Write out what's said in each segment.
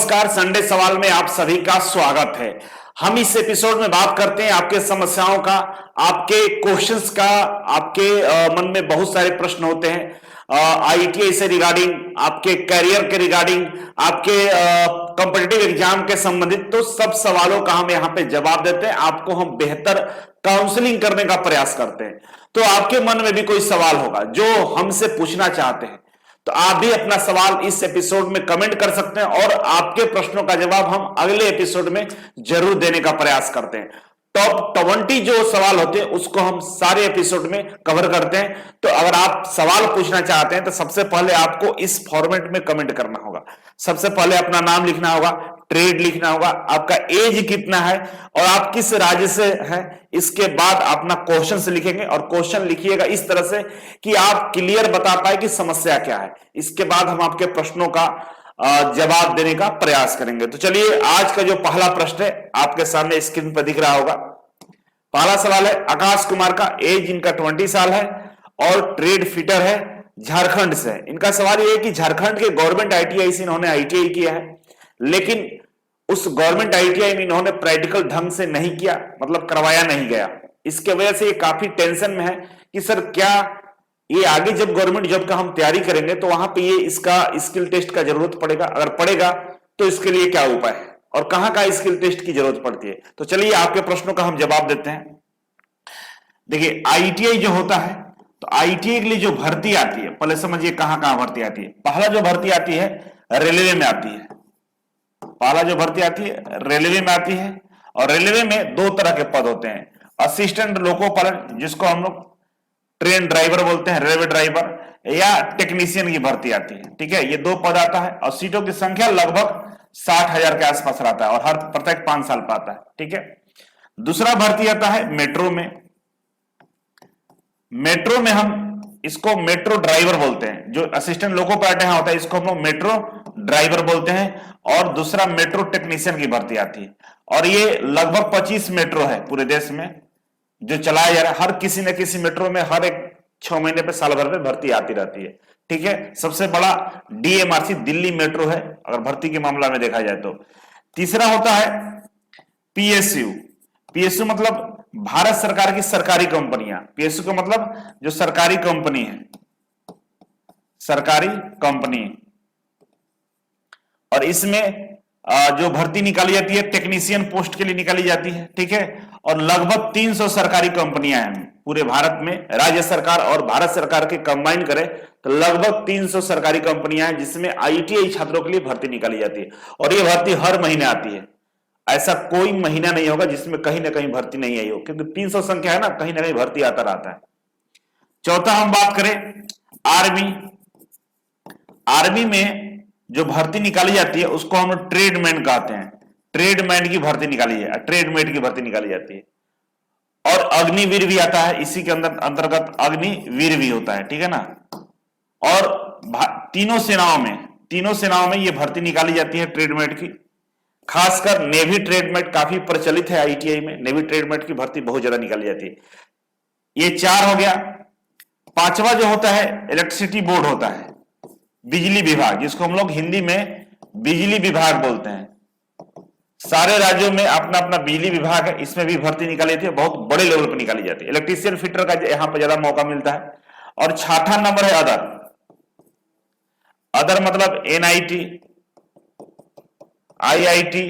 नमस्कार, संडे सवाल में आप सभी का स्वागत है। हम इस एपिसोड में बात करते हैं आपके समस्याओं का, आपके क्वेश्चंस का। आपके मन में बहुत सारे प्रश्न होते हैं आईटीआई से रिगार्डिंग, आपके करियर के रिगार्डिंग, आपके कॉम्पिटिटिव एग्जाम के संबंधित। तो सब सवालों का हम यहाँ पे जवाब देते हैं, आपको हम बेहतर काउंसलिंग करने का प्रयास करते हैं। तो आपके मन में भी कोई सवाल होगा जो हमसे पूछना चाहते हैं, तो आप भी अपना सवाल इस एपिसोड में कमेंट कर सकते हैं और आपके प्रश्नों का जवाब हम अगले एपिसोड में जरूर देने का प्रयास करते हैं। टॉप 20 जो सवाल होते हैं उसको हम सारे एपिसोड में कवर करते हैं। तो अगर आप सवाल पूछना चाहते हैं तो सबसे पहले आपको इस फॉर्मेट में कमेंट करना होगा। सबसे पहले अपना नाम लिखना होगा, ट्रेड लिखना होगा, आपका एज कितना है और आप किस राज्य से हैं। इसके बाद अपना क्वेश्चन से लिखेंगे और क्वेश्चन लिखिएगा इस तरह से कि आप क्लियर बता पाए कि समस्या क्या है। इसके बाद हम आपके प्रश्नों का जवाब देने का प्रयास करेंगे। तो चलिए, आज का जो पहला प्रश्न है आपके सामने स्क्रीन पर दिख रहा होगा। पहला सवाल है, आकाश कुमार का एज इनका 20 साल है और ट्रेड फिटर है, झारखंड से। इनका सवाल यह है कि झारखंड के गवर्नमेंट आईटीआई से इन्होंने आईटीआई किया है, लेकिन उस गवर्नमेंट आईटीआई में इन्होंने प्रैक्टिकल ढंग से नहीं किया, मतलब करवाया नहीं गया। इसके वजह से ये काफी टेंशन में है कि सर क्या ये आगे जब गवर्नमेंट जॉब का हम तैयारी करेंगे तो वहां पे ये इसका स्किल टेस्ट का जरूरत पड़ेगा। अगर पड़ेगा तो इसके लिए क्या उपाय है और कहां का स्किल टेस्ट की जरूरत पड़ती है। तो चलिए आपके प्रश्नों का हम जवाब देते हैं। देखिए, आईटीआई जो होता है, तो आईटीआई के लिए जो भर्ती आती है, पहले समझिए कहां कहां भर्ती आती है। पहला जो भर्ती आती है रेलवे में आती है। पहला जो भर्ती आती है रेलवे में आती है और रेलवे में दो तरह के पद होते हैं। असिस्टेंट लोको पायलट, जिसको हम लोग ट्रेन ड्राइवर बोलते हैं, रेलवे ड्राइवर, या टेक्नीशियन की भर्ती आती है। ठीक है, ये दो पद आता है और सीटों की संख्या लगभग 60,000 के आसपास रहता है और हर प्रत्येक 5 साल पर आता है। ठीक है, दूसरा भर्ती आता है मेट्रो में। मेट्रो में हम इसको मेट्रो ड्राइवर बोलते हैं। जो असिस्टेंट लोको पायलट यहाँ होता है इसको हम लोग मेट्रो ड्राइवर बोलते हैं। और दूसरा मेट्रो टेक्नीशियन की भर्ती आती है और ये लगभग 25 मेट्रो है पूरे देश में जो चलाया जा रहा है। हर किसी न किसी मेट्रो में हर एक 6 महीने पे, साल भर में भर्ती आती रहती है। ठीक है, सबसे बड़ा डीएमआरसी दिल्ली मेट्रो है अगर भर्ती के मामला में देखा जाए तो। तीसरा होता है पीएसयू। पीएसयू मतलब भारत सरकार की सरकारी कंपनियां। पीएसयू का मतलब जो सरकारी कंपनी है, सरकारी कंपनी। और इसमें जो भर्ती निकाली जाती है टेक्नीशियन पोस्ट के लिए निकाली जाती है। ठीक है, और लगभग 300 सरकारी कंपनियां हैं पूरे भारत में। राज्य सरकार और भारत सरकार के कंबाइन करें तो लगभग 300 सरकारी कंपनियां हैं जिसमें आईटीआई छात्रों के लिए भर्ती निकाली जाती है और ये भर्ती हर महीने आती है। ऐसा कोई महीना नहीं होगा जिसमें कहीं ना कहीं भर्ती नहीं आई हो, क्योंकि 300 संख्या है ना, कहीं ना कहीं भर्ती आता रहता है। चौथा हम बात करें आर्मी। आर्मी में जो भर्ती निकाली जाती है उसको हम ट्रेडमैन कहते हैं। ट्रेडमैन की भर्ती निकाली है, ट्रेडमेट की भर्ती निकाली जाती है। और अग्निवीर भी आता है इसी के अंतर्गत, अग्निवीर भी होता है। ठीक है ना। और तीनों सेनाओं में यह भर्ती निकाली जाती है ट्रेडमेट की। खासकर नेवी ट्रेडमेट काफी प्रचलित है आईटीआई में। नेवी ट्रेडमेट की भर्ती बहुत ज्यादा निकाली जाती है। ये 4 हो गया। पांचवा जो होता है इलेक्ट्रिसिटी बोर्ड होता है, बिजली विभाग, जिसको हम लोग हिंदी में बिजली विभाग बोलते हैं। सारे राज्यों में अपना अपना बिजली विभाग है, इसमें भी भर्ती निकाली जाती है, बहुत बड़े लेवल पर निकाली जाती है। इलेक्ट्रीशियन फिटर का यहां पर ज्यादा मौका मिलता है। और छठा नंबर है अदर। अदर मतलब एनआईटी, आईआईटी,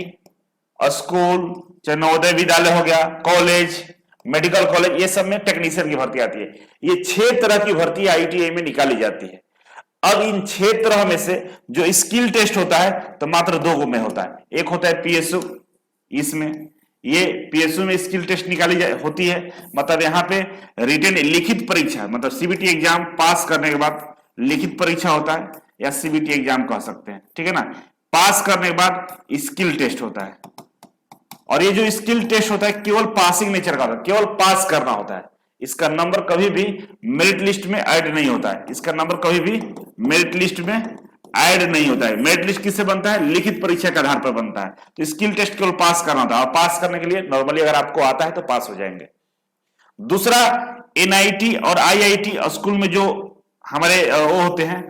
स्कूल, चाहे नवोदय विद्यालय हो गया, कॉलेज, मेडिकल कॉलेज, ये सब में टेक्नीशियन की भर्ती आती है। ये 6 तरह की भर्ती आईटीआई में निकाली जाती है। अब इन 6 तरह में से जो स्किल टेस्ट होता है तो मात्र 2 में होता है। एक होता है पीएसयू, इसमें ये पीएसयू में स्किल टेस्ट निकाली होती है, मतलब यहाँ पे रिटन लिखित परीक्षा, मतलब सीबीटी एग्जाम पास करने के बाद लिखित परीक्षा होता है या सीबीटी एग्जाम कह सकते हैं। ठीक है ना। पास करने के बाद स्किल टेस्ट होता है और ये जो स्किल टेस्ट होता है केवल पासिंग नेचर का होता है, केवल पास करना होता है। इसका नंबर कभी भी मेरिट लिस्ट में ऐड नहीं होता है। इसका नंबर कभी भी मेरिट लिस्ट में ऐड नहीं होता है। मेरिट लिस्ट किससे बनता है? लिखित परीक्षा के आधार पर बनता है। तो स्किल टेस्ट केवल पास करना होता है और पास करने के लिए नॉर्मली अगर आपको आता है तो पास हो जाएंगे। दूसरा, एनआईटी और आईआईटी स्कूल में जो हमारे वो होते हैं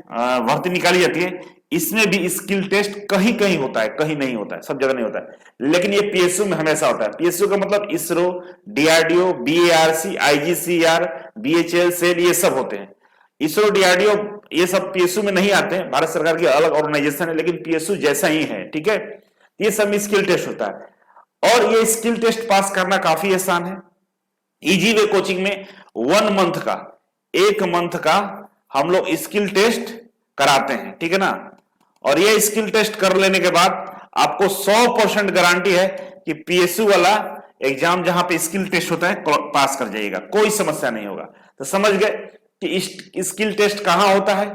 भर्ती निकाली जाती है, इसमें भी स्किल टेस्ट कहीं कहीं होता है, कहीं नहीं होता है, सब जगह नहीं होता है, लेकिन ये पीएसयू में हमेशा होता है। पीएसयू का मतलब ISRO, DRDO, BARC, IGCR, BHEL, SAIL, ये सब होते हैं। इसरो, डीआरडीओ ये सब पीएसयू में नहीं आते हैं, भारत सरकार की अलग ऑर्गेनाइजेशन है, लेकिन पीएसयू जैसा ही है, ठीक है। ये सब में स्किल टेस्ट होता है और ये स्किल टेस्ट पास करना काफी आसान है। इजी वे कोचिंग में 1 मंथ का, 1 मंथ का हम लोग स्किल टेस्ट कराते हैं, ठीक है ना। और ये स्किल टेस्ट कर लेने के बाद आपको 100% गारंटी है कि पीएसयू वाला एग्जाम जहां पे स्किल टेस्ट होता है पास कर जाइएगा, कोई समस्या नहीं होगा। तो समझ गए कि स्किल टेस्ट कहां होता है,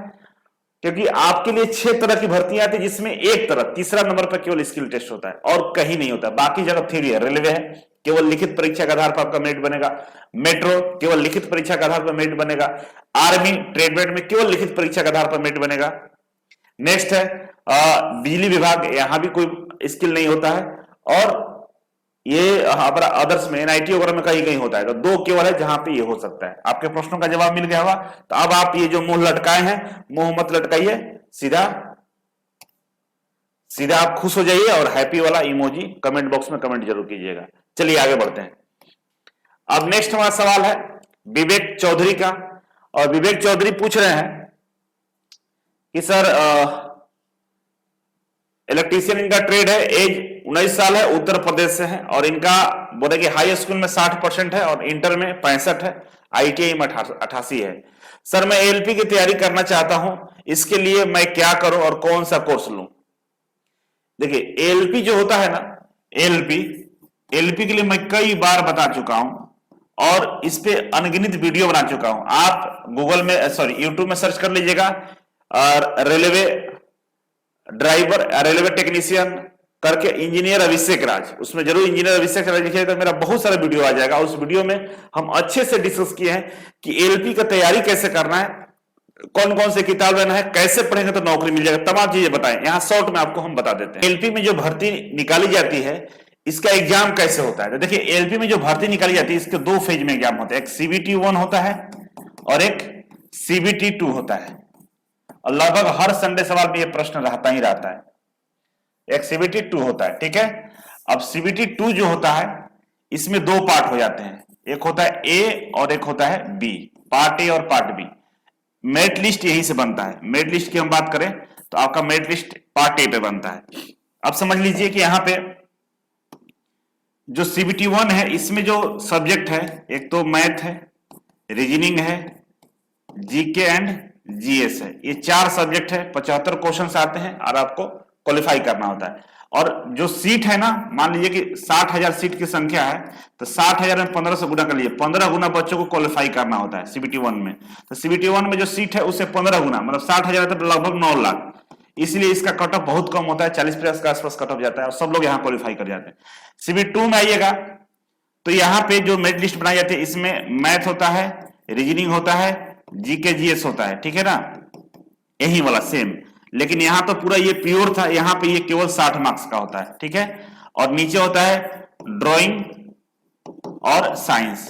क्योंकि आपके लिए 6 तरह की भर्तियां आती है, जिसमें एक तरह तीसरा नंबर पर केवल स्किल टेस्ट होता है और कहीं नहीं होता। बाकी जगह थ्योरी है, रेलवे है केवल लिखित परीक्षा के आधार पर आपका मेरिट बनेगा, मेट्रो केवल लिखित परीक्षा के आधार पर मेरिट बनेगा, आर्मी ट्रेडमेट में केवल लिखित परीक्षा के आधार पर मेरिट बनेगा। नेक्स्ट है बिजली विभाग, यहां भी कोई स्किल नहीं होता है, और ये हमारा अदर्स में एनआईटी वगैरह में कहीं कहीं होता है। तो 2 केवल है जहां पे ये हो सकता है। आपके प्रश्नों का जवाब मिल गया होगा। तो अब आप ये जो मुंह लटकाए हैं, मुंह मत लटकाइए, सीधा सीधा आप खुश हो जाइए और हैप्पी वाला इमोजी कमेंट बॉक्स में कमेंट जरूर कीजिएगा। चलिए आगे बढ़ते हैं। अब नेक्स्ट हमारा सवाल है विवेक चौधरी का, और विवेक चौधरी पूछ रहे हैं कि सर इलेक्ट्रीशियन इनका ट्रेड है, एज 19 साल है, उत्तर प्रदेश से है, और इनका बोले कि हाई स्कूल में 60% है और इंटर में 65 है, आईटीआई में 88 है। सर मैं एएलपी की तैयारी करना चाहता हूं, इसके लिए मैं क्या करूं और कौन सा कोर्स लूं? देखिए एएलपी जो होता है ना, एएलपी के लिए मैं कई बार बता चुका हूं और इस पे अनगिनत वीडियो बना चुका हूं। आप गूगल में यूट्यूब में सर्च कर लीजिएगा और रेलवे ड्राइवर, रेलवे टेक्नीशियन करके इंजीनियर अभिषेक राज, उसमें जरूर इंजीनियर अभिषेक राज लिखिएगा, तो मेरा बहुत सारा वीडियो आ जाएगा। उस वीडियो में हम अच्छे से डिस्कस किए हैं कि एएलपी का तैयारी कैसे करना है, कौन कौन से किताब लेना है, कैसे पढ़ेंगे तो नौकरी मिल जाएगा, तमाम चीजें बताएं। यहां शॉर्ट में आपको हम बता देते हैं। एएलपी में जो भर्ती निकाली जाती है, इसका एग्जाम कैसे होता है। तो देखिए एएलपी में जो भर्ती निकाली जाती है, इसके 2 फेज में एग्जाम होता है, एक सीबीटी 1 होता है और एक सीबीटी 2 होता है, और लगभग हर संडे सवाल में यह प्रश्न रहता ही रहता है। एक सीबीटी 2 होता है, ठीक है। अब सीबीटी 2 जो होता है, इसमें 2 पार्ट हो जाते हैं, एक होता है ए और एक होता है बी, पार्ट ए और पार्ट बी। मेरिट लिस्ट यहीं से बनता है। मेरिट लिस्ट की हम बात करें तो आपका मेरिट लिस्ट पार्ट ए पे बनता है। अब समझ लीजिए कि यहां पे जो सीबीटी 1 है, इसमें जो सब्जेक्ट है, एक तो मैथ है, रीजनिंग है, जीके एंड जीएस है, ये 4 सब्जेक्ट है, 75 क्वेश्चंस आते हैं और आपको क्वालिफाई करना होता है। और जो सीट है ना, मान लीजिए कि 60,000 सीट की संख्या है, तो 60,000 में 15 से गुना कर लीजिए, 15 गुना बच्चों को क्वालिफाई करना होता है सीबीटी 1 में। तो सीबीटी 1 में जो सीट है उससे 15 गुना, मतलब 60,000 तो लगभग 9 लाख, इसलिए इसका कट ऑफ बहुत कम होता है, 40+ के आसपास कट ऑफ जाता है और सब लोग यहाँ क्वालिफाई कर जाते हैं। सीबीटी 2 में आइएगा तो यहाँ पे जो मेरिट लिस्ट बनाई जाती है, इसमें मैथ होता है, रीजनिंग होता है, जीके जीएस होता है, ठीक है ना, यही वाला सेम। लेकिन यहां तो पूरा ये प्योर था, यहां पे ये केवल 60 मार्क्स का होता है, ठीक है। और नीचे होता है ड्राइंग और साइंस,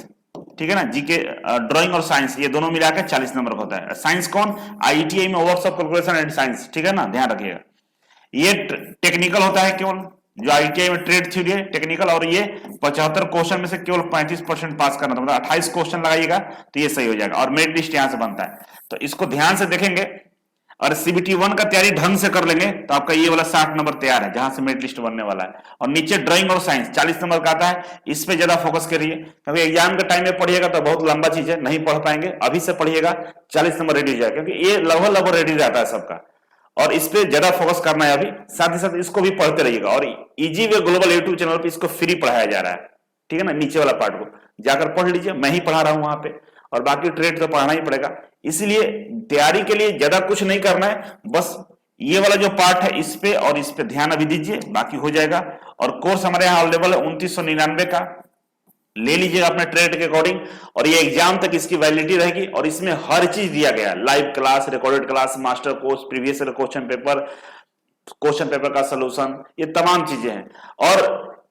ठीक है ना, जीके, ड्राइंग और साइंस, ये दोनों मिलाकर 40 नंबर का होता है। साइंस कौन? आईटीआई में works of calculation and science, ठीक है ना, ध्यान रखिएगा। ये टेक्निकल होता है केवल, जो आईटीआई में ट्रेड थ्योरी है, टेक्निकल, और ये 75 क्वेश्चन में से केवल 35% पास करना था, मतलब 28 क्वेश्चन लगाइएगा तो ये सही हो जाएगा। और मेरिट लिस्ट यहां से बनता है, तो इसको ध्यान से देखेंगे और सीबीटी 1 का तैयारी ढंग से कर लेंगे तो आपका ये वाला 60 नंबर तैयार है, जहां से मेरिट लिस्ट बनने वाला है। और नीचे ड्राइंग और साइंस 40 नंबर का आता है, इस पे ज्यादा फोकस करिए, क्योंकि एग्जाम के टाइम में पढ़िएगा तो बहुत लंबा चीज है, नहीं पढ़ पाएंगे। अभी से पढ़िएगा, 40 नंबर रेडी हो जाए, क्योंकि ये लगभग रेडी रहता है सबका, और इस पे ज्यादा फोकस करना है अभी। साथ ही साथ इसको भी पढ़ते रहिएगा, और easy way global YouTube channel पे इसको फ्री पढ़ाया जा रहा है, ठीक है ना। नीचे वाला पार्ट को जाकर पढ़ लीजिए, मैं ही पढ़ा रहा हूं वहां पे, और बाकी ट्रेड तो पढ़ना ही पड़ेगा। इसलिए तैयारी के लिए ज्यादा कुछ नहीं करना है, बस ये वाला जो पार्ट है इस पे और इस पे ध्यान अभी दीजिए, बाकी हो जाएगा। और कोर्स हमारे यहाँ अवेलेबल है 2999 का, ले लीजिएगा अपने ट्रेड के अकॉर्डिंग, और ये एग्जाम तक इसकी वैलिडिटी रहेगी। और इसमें हर चीज दिया गया है, live class, recorded class, master course, previous question paper का सोल्यूशन, ये तमाम चीजें हैं। और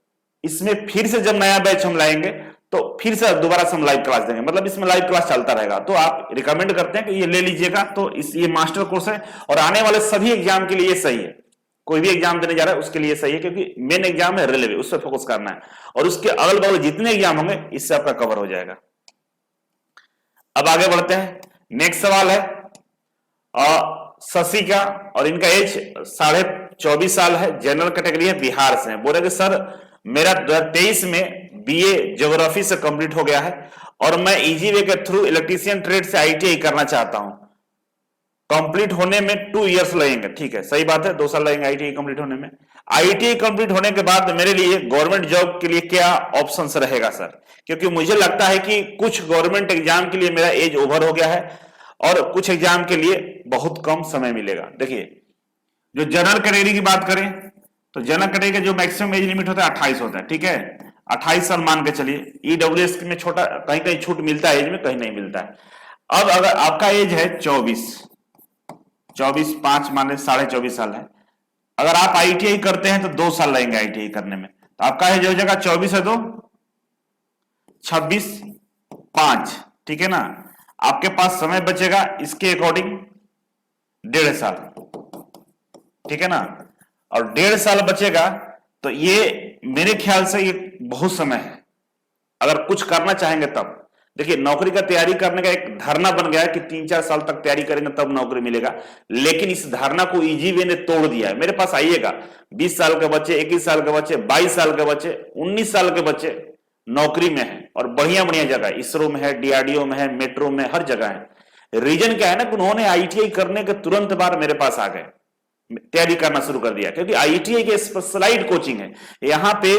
इसमें फिर से जब नया बैच हम लाएंगे तो फिर से दोबारा से हम लाइव क्लास देंगे, मतलब इसमें लाइव क्लास चलता रहेगा। तो आप रिकमेंड करते हैं कि ये ले लीजिएगा, तो ये मास्टर कोर्स है और आने वाले सभी एग्जाम के लिए सही है। कोई भी एग्जाम देने जा रहा है उसके लिए सही है, क्योंकि मेन एग्जाम है रेलवे, उस पर फोकस करना है और उसके अगल बगल जितने एग्जाम होंगे इससे आपका कवर हो जाएगा। अब आगे बढ़ते हैं। नेक्स्ट सवाल है शशि का, और इनका एज 24.5 साल है, जनरल कैटेगरी है, बिहार से है। बोले कि सर मेरा 2023 में बीए ज्योग्राफी से कंप्लीट हो गया है और मैं इजी वे के थ्रू इलेक्ट्रीशियन ट्रेड से आईटीआई करना चाहता हूं। कंप्लीट होने में 2 इयर्स लगेंगे। ठीक है, सही बात है, 2 साल लगेंगे आईटीआई कंप्लीट होने में। आईटीआई कंप्लीट होने के बाद मेरे लिए गवर्नमेंट जॉब के लिए क्या ऑप्शंस रहेगा सर? क्योंकि मुझे लगता है कि कुछ गवर्नमेंट एग्जाम के लिए मेरा एज ओवर हो गया है और कुछ एग्जाम के लिए बहुत कम समय मिलेगा। देखिए, जो जनरल कैटेगरी की बात करें तो जनरल कैटेगरी का जो मैक्सिमम एज लिमिट होता है 28 होता है। ठीक है, 28 साल मान के चलिए। ईडब्ल्यूएस में छोटा कहीं कहीं छूट मिलता है एज में, कहीं नहीं मिलता है। अब अगर आपका एज है 24 5 माने 24.5 साल है, अगर आप आईटीआई करते हैं तो 2 साल लगेंगे आईटीआई करने में, तो आपका एज हो जाएगा 24 है तो 26 5। ठीक है ना, आपके पास समय बचेगा इसके अकॉर्डिंग 1.5 साल। ठीक है ना, और 1.5 साल बचेगा तो ये मेरे ख्याल से ये बहुत समय है अगर कुछ करना चाहेंगे तब। देखिए, नौकरी का तैयारी करने का एक धारणा बन गया है कि 3-4 साल तक तैयारी करेंगे तब नौकरी मिलेगा, लेकिन इस धारणा को इजी वे ने तोड़ दिया है। मेरे पास आइएगा, 20 साल के बच्चे, 21 साल के बच्चे, 22 साल के बच्चे, 19 साल के बच्चे नौकरी में है और बढ़िया बढ़िया जगह, इसरो में है, डीआरडीओ में है, मेट्रो में, हर जगह है। रीजन क्या है ना कि उन्होंने आईटीआई करने के तुरंत बाद मेरे पास आ गए, तैयारी करना शुरू कर दिया, क्योंकि आईटीआई के स्पेशलाइज्ड कोचिंग है। यहाँ पे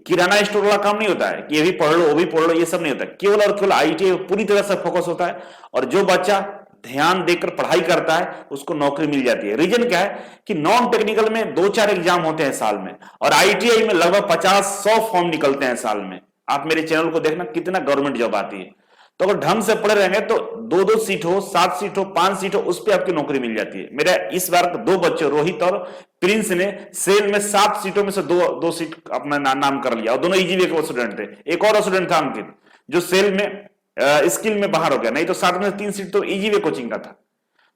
किराना स्टोर वाला काम नहीं होता है कि ये भी पढ़ लो वो भी पढ़ लो, ये सब नहीं होता है। केवल और केवल आईटीआई पूरी तरह से फोकस होता है और जो बच्चा ध्यान देकर पढ़ाई करता है उसको नौकरी मिल जाती है। रीजन क्या है कि नॉन टेक्निकल में 2-4 एग्जाम होते हैं साल में और आईटीआई में लगभग 50-100 फॉर्म निकलते हैं साल में। आप मेरे चैनल को देखना कितना गवर्नमेंट जॉब आती है। तो अगर ढंग से पढ़े रहेंगे तो 2-2 सीट हो, 7 सीट हो, 5 सीट हो, उस पर आपकी नौकरी मिल जाती है। मेरा इस बार 2 बच्चे रोहित और प्रिंस ने सेल में 7 सीटों में से 2 सीट अपना नाम कर लिया और दोनों ईजीवे के स्टूडेंट थे। एक और स्टूडेंट था अंकित जो सेल में स्किल में बाहर हो गया, नहीं तो 7 में से 3 सीट तो ईजीवे कोचिंग का था।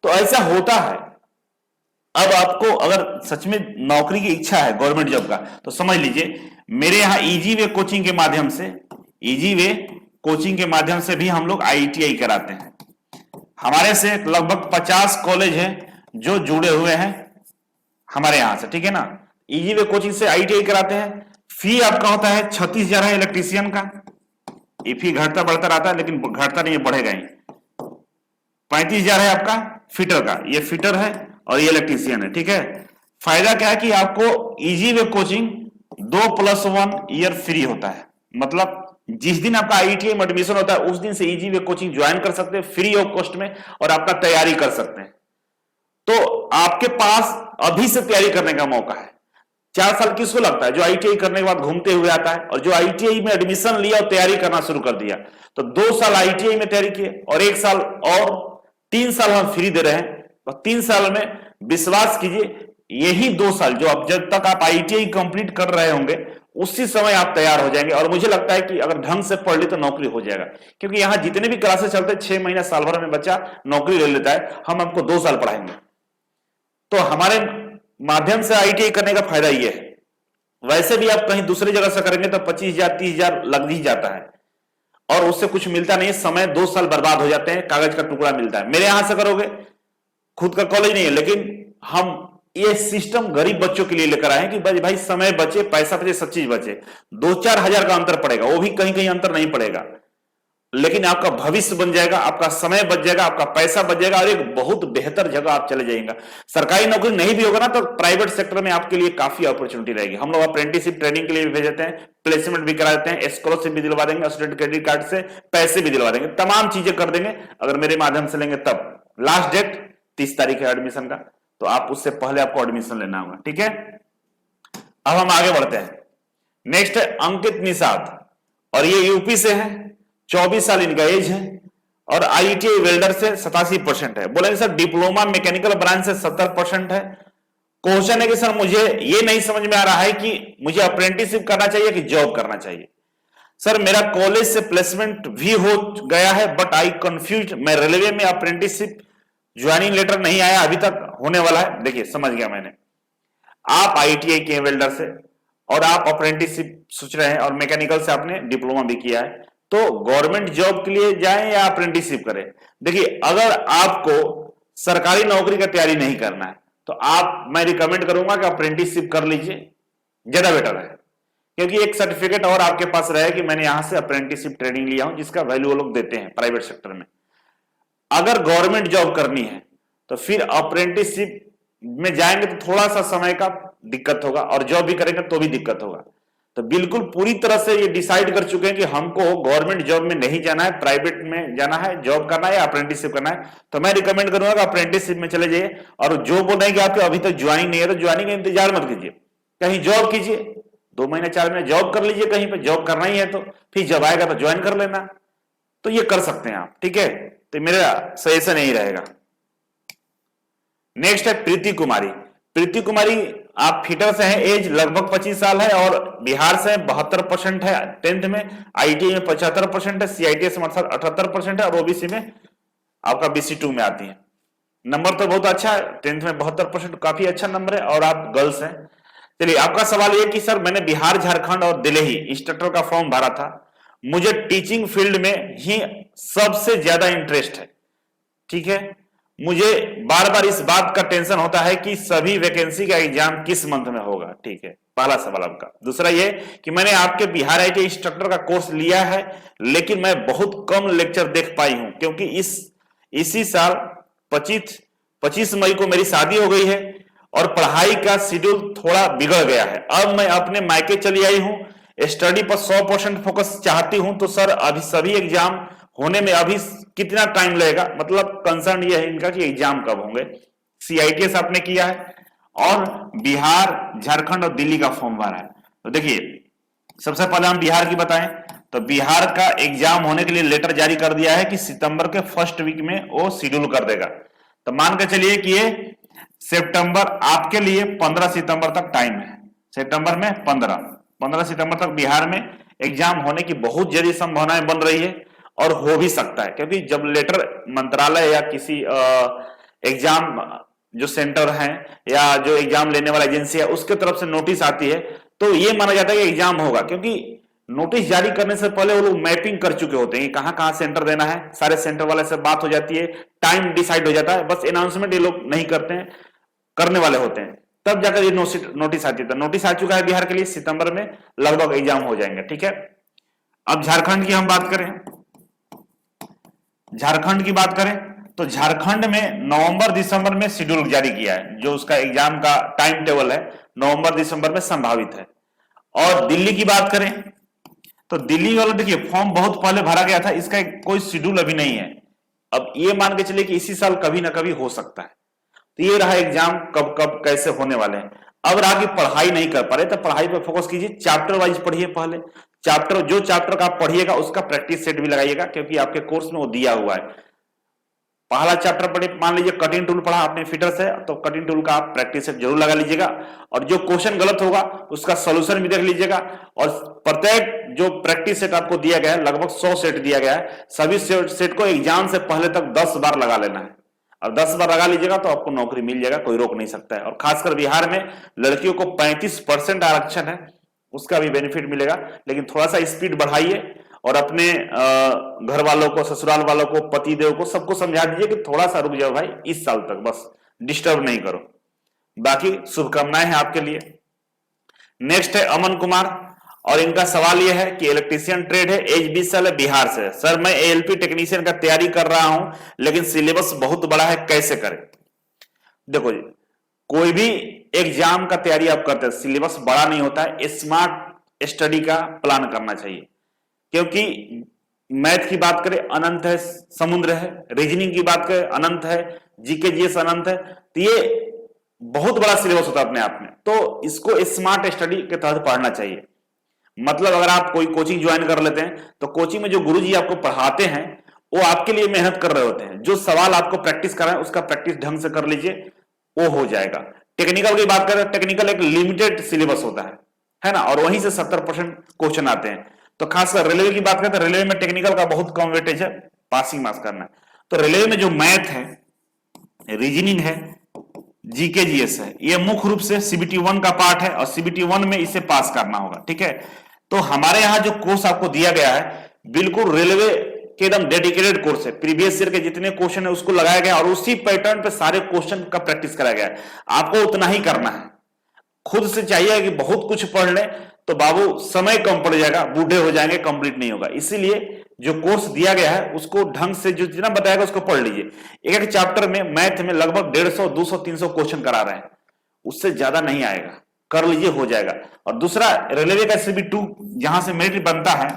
तो ऐसा होता है। अब आपको अगर सच में नौकरी की इच्छा है गवर्नमेंट जॉब का तो समझ लीजिए, मेरे यहां ईजीवे कोचिंग के माध्यम से, ईजीवे कोचिंग के माध्यम से भी हम लोग आईटीआई कराते हैं। हमारे से लगभग 50 कॉलेज हैं जो जुड़े हुए हैं हमारे यहां से। ठीक है ना, ईजीवे कोचिंग से आईटीआई कराते हैं। फी आपका होता है 36,000 है इलेक्ट्रीशियन का। ये फी घटता बढ़ता रहता है लेकिन घटता नहीं है, बढ़ेगा ही। 35,000 है आपका फिटर का, ये फिटर है और ये इलेक्ट्रीशियन है। ठीक है, फायदा क्या है कि आपको ईजीवे कोचिंग 2+1 ईयर फ्री होता है। मतलब जिस दिन आपका आईटीआई में एडमिशन होता है उस दिन से ईजीवे कोचिंग ज्वाइन कर सकते हैं फ्री ऑफ कॉस्ट में और आपका तैयारी कर सकते हैं। तो आपके पास अभी से तैयारी करने का मौका है। 4 साल किसको लगता है? जो आईटीआई करने के बाद घूमते हुए आता है और जो आईटीआई में एडमिशन लिया और तैयारी करना शुरू कर दिया। तो 2 साल आईटीआई में तैयारी किए और 1 साल और 3 साल हम फ्री दे रहे हैं। और 3 साल में विश्वास कीजिए, यही 2 साल जो अब जब तक आप आईटीआई कंप्लीट कर रहे होंगे उसी समय आप तैयार हो जाएंगे। और मुझे लगता है कि अगर ढंग से पढ़ ली तो नौकरी हो जाएगा, क्योंकि यहां जितने भी क्लासेस चलते हैं 6 महीना साल भर में बच्चा नौकरी ले लेता है। हम आपको 2 साल पढ़ाएंगे। तो हमारे माध्यम से आईटीआई करने का फायदा यह है। वैसे भी आप कहीं दूसरी जगह से करेंगे तो 25,000 30,000 लग ही जाता है और उससे कुछ मिलता नहीं है। समय 2 साल बर्बाद हो जाते हैं, कागज का टुकड़ा मिलता है। मेरे यहां से करोगे, खुद का कॉलेज नहीं है लेकिन हम ये सिस्टम गरीब बच्चों के लिए लेकर आए हैं कि भाई समय बचे, पैसा बचे, सब चीज बचे। 2-4 हजार का अंतर पड़ेगा, वो भी कहीं कहीं अंतर नहीं पड़ेगा, लेकिन आपका भविष्य बन जाएगा, आपका समय बच जाएगा, आपका पैसा बच जाएगा और एक बहुत बेहतर जगह आप चले जाएंगे। सरकारी नौकरी नहीं भी होगा ना तो प्राइवेट सेक्टर में आपके लिए काफी अपॉर्चुनिटी रहेगी। हम लोग अप्रेंटिसशिप ट्रेनिंग के लिए भी भेज देते हैं, प्लेसमेंट भी करा देते हैं, स्कॉलरशिप भी दिलवा देंगे, स्टूडेंट क्रेडिट कार्ड से पैसे भी दिलवा देंगे, तमाम चीजें कर देंगे अगर मेरे माध्यम से लेंगे तब। लास्ट डेट 30 तारीख है एडमिशन का, तो आप उससे पहले आपको एडमिशन लेना होगा। ठीक है, अब हम आगे बढ़ते हैं। नेक्स्ट है अंकित निषाद और ये यूपी से है, 24 साल इनका एज है और आईटीआई वेल्डर से 87% है। बोलेंगे सर डिप्लोमा मैकेनिकल ब्रांच से 70% है। क्वेश्चन है कि सर मुझे ये नहीं समझ में आ रहा है कि मुझे अप्रेंटिसशिप करना चाहिए कि जॉब करना चाहिए। सर मेरा कॉलेज से प्लेसमेंट भी हो गया है बट आई कंफ्यूज, मैं रेलवे में अप्रेंटिसशिप ज्वाइनिंग लेटर नहीं आया अभी तक, होने वाला है। देखिए समझ गया मैंने, आप आईटीआई किए वेल्डर से और आप अप्रेंटिसशिप सोच रहे हैं और मैकेनिकल से आपने डिप्लोमा भी किया है, तो गवर्नमेंट जॉब के लिए जाएं या अप्रेंटिसशिप करें। देखिए अगर आपको सरकारी नौकरी का तैयारी नहीं करना है तो मैं रिकमेंड करूंगा कि अप्रेंटिसशिप कर लीजिए, ज्यादा बेटर है। क्योंकि एक सर्टिफिकेट और आपके पास रहे कि मैंने यहां से अप्रेंटिसशिप ट्रेनिंग लिया हूं, जिसका वैल्यू वो लोग देते हैं प्राइवेट सेक्टर में। अगर गवर्नमेंट जॉब करनी है तो फिर अप्रेंटिसशिप में जाएंगे तो थोड़ा सा समय का दिक्कत होगा, और जॉब भी करेंगे तो भी दिक्कत होगा। तो बिल्कुल पूरी तरह से ये डिसाइड कर चुके हैं कि हमको गवर्नमेंट जॉब में नहीं जाना है, प्राइवेट में जाना है, जॉब करना है या अप्रेंटिसशिप करना है, तो मैं रिकमेंड करूंगा कि अप्रेंटिसशिप में चले जाइए। और जो बोल रहे हैं कि आपके अभी तक ज्वाइनिंग नहीं है, तो ज्वाइनिंग का इंतजार मत कीजिए, कहीं जॉब कीजिए, 2 महीने 4 महीने जॉब कर लीजिए, कहीं पे जॉब करना ही है तो फिर जब आएगा तो ज्वाइन कर लेना। तो ये कर सकते हैं आप, ठीक है। तो मेरा सजेशन यही रहेगा। नेक्स्ट है प्रीति कुमारी। प्रीति कुमारी आप फिटर से हैं, एज लगभग 25 साल है और बिहार से 72% है 10th में, आईटीआई में 75% है, सीआईटी से 78% है और ओबीसी में आपका BC2 में आती है। नंबर तो बहुत अच्छा है, 10th में 72% काफी अच्छा नंबर है और आप गर्ल्स हैं। चलिए आपका सवाल ये कि सर मैंने बिहार, झारखंड और दिल्ली इंस्ट्रक्टर का फॉर्म भरा था, मुझे टीचिंग फील्ड में ही सबसे ज्यादा इंटरेस्ट है, ठीक है। मुझे बार बार इस बात का टेंशन होता है कि सभी वैकेंसी का एग्जाम किस मंथ में होगा, ठीक है, पहला सवाल आपका। दूसरा ये कि मैंने आपके बिहार आईटी इंस्ट्रक्टर का कोर्स लिया है लेकिन मैं बहुत कम लेक्चर देख पाई हूं, क्योंकि इसी साल 25 मई को मेरी शादी हो गई है और पढ़ाई का शेड्यूल थोड़ा बिगड़ गया है। अब मैं अपने मायके चली आई हूं, स्टडी पर 100% फोकस चाहती हूं, तो सर अभी सभी एग्जाम होने में अभी कितना टाइम लगेगा, मतलब कंसर्न ये है इनका कि एग्जाम कब होंगे। सीआईटीएस आपने किया है और बिहार, झारखंड और दिल्ली का फॉर्म भरा है। तो देखिए सबसे पहले हम बिहार की बताएं तो बिहार का एग्जाम होने के लिए लेटर जारी कर दिया है कि सितंबर के फर्स्ट वीक में वो शेड्यूल कर देगा। तो मान के चलिए कि ये सितंबर, आपके लिए 15 सितंबर तक टाइम है, सितंबर में 15 सितंबर तक बिहार में एग्जाम होने की बहुत ज्यादा संभावनाएं बन रही है और हो भी सकता है, क्योंकि जब लेटर मंत्रालय या किसी एग्जाम जो सेंटर है या जो एग्जाम लेने वाला एजेंसी है उसके तरफ से नोटिस आती है तो ये माना जाता है कि एग्जाम होगा, क्योंकि नोटिस जारी करने से पहले वो लोग मैपिंग कर चुके होते हैं कहां कहां सेंटर देना है, सारे सेंटर वाले से बात हो जाती है, टाइम डिसाइड हो जाता है, बस अनाउंसमेंट ये लोग नहीं करते हैं, करने वाले होते हैं, तब जाकर ये नोटिस आती है। तो नोटिस आ चुका है बिहार के लिए, सितंबर में लगभग एग्जाम हो जाएंगे, ठीक है। अब झारखंड की हम बात करें, झारखंड की बात करें तो झारखंड में नवंबर दिसंबर में शेड्यूल जारी किया है, जो उसका एग्जाम का टाइम टेबल है नवंबर दिसंबर में संभावित है। और दिल्ली की बात करें तो दिल्ली वाला देखिए फॉर्म बहुत पहले भरा गया था, इसका कोई शेड्यूल अभी नहीं है। अब ये मान के चलिए कि इसी साल कभी ना कभी हो सकता है। तो ये रहा एग्जाम कब कब कैसे होने वाले हैं। अब रहा कि पढ़ाई नहीं कर पा रहे तो पढ़ाई पर फोकस कीजिए, चैप्टर वाइज पढ़िए, पहले जो चैप्टर का आप पढ़िएगा उसका प्रैक्टिस सेट भी लगाइएगा, क्योंकि आपके कोर्स में वो दिया हुआ है। पहला चैप्टर पढ़े, मान लीजिए कटिंग टूल पढ़ा आपने फिटर से, तो कटिंग टूल का आप प्रैक्टिस सेट जरूर लगा लीजिएगा और जो क्वेश्चन गलत होगा उसका सोल्यूशन भी देख लीजिएगा। और प्रत्येक जो प्रैक्टिस सेट आपको दिया गया है, लगभग 100 सेट दिया गया है, सभी सेट को एग्जाम से पहले तक 10 बार लगा लेना है। और 10 बार लगा लीजिएगा तो आपको नौकरी मिल जाएगा, कोई रोक नहीं सकता है। और खासकर बिहार में लड़कियों को 35% आरक्षण है, उसका भी बेनिफिट मिलेगा, लेकिन थोड़ा सा स्पीड बढ़ाइए और अपने घर वालों को, ससुराल वालों को, पति देव को, सबको समझा दीजिए कि थोड़ा सा रुक जाओ भाई, इस साल तक बस डिस्टर्ब नहीं करो। बाकी शुभकामनाएं हैं आपके लिए। नेक्स्ट है अमन कुमार और इनका सवाल यह है कि इलेक्ट्रीशियन ट्रेड है, एज 20 साल है, बिहार से। सर मैं एएलपी टेक्नीशियन का तैयारी कर रहा हूं लेकिन सिलेबस बहुत बड़ा है, कैसे करें? देखो जी, कोई भी एग्जाम का तैयारी आप करते हैं, सिलेबस बड़ा नहीं होता है, स्मार्ट स्टडी का प्लान करना चाहिए। क्योंकि मैथ की बात करें अनंत है, समुद्र है, रीजनिंग की बात करें अनंत है, जीके जीएस अनंत है, तो ये बहुत बड़ा सिलेबस होता है अपने आप में। तो इसको स्मार्ट स्टडी के तहत पढ़ना चाहिए। मतलब अगर आप कोई कोचिंग ज्वाइन कर लेते हैं तो कोचिंग में जो गुरुजी आपको पढ़ाते हैं वो आपके लिए मेहनत कर रहे होते हैं, जो सवाल आपको प्रैक्टिस कराएं उसका प्रैक्टिस ढंग से कर लीजिए, वो हो जाएगा। टेक्निकल की बात करें, टेक्निकल एक लिमिटेड सिलेबस होता है ना, और वहीं से 70% क्वेश्चन आते हैं। तो खासकर रेलवे की बात करें तो रेलवे में टेक्निकल का बहुत कम वेटेज है, पासिंग मार्क्स करना है। तो रेलवे में जो मैथ है, रीजनिंग है, जीके जीएस है, ये मुख्य रूप से सीबीटी 1 का पार्ट है और सीबीटी 1 में इसे पास करना होगा, ठीक है। तो हमारे यहां जो कोर्स आपको दिया गया है बिल्कुल रेलवे के एकदम डेडिकेटेड कोर्स है। प्रीवियस ईयर के जितने क्वेश्चन है उसको लगाया गया और उसी पैटर्न पे सारे क्वेश्चन का प्रैक्टिस कराया गया है। आपको उतना ही करना है। खुद से चाहिए कि बहुत कुछ पढ़ ले तो बाबू समय कम पड़ जाएगा, बूढ़े हो जाएंगे, कंप्लीट नहीं होगा। इसीलिए जो कोर्स दिया गया है उसको ढंग से जो जितना बताएगा उसको पढ़ लीजिए। एक एक चैप्टर में मैथ में लगभग 150, 200, 300 क्वेश्चन करा रहे हैं, उससे ज्यादा नहीं आएगा, कर लीजिए, हो जाएगा। और दूसरा रेलवे का सीबी 2 जहां से मेरिट बनता है,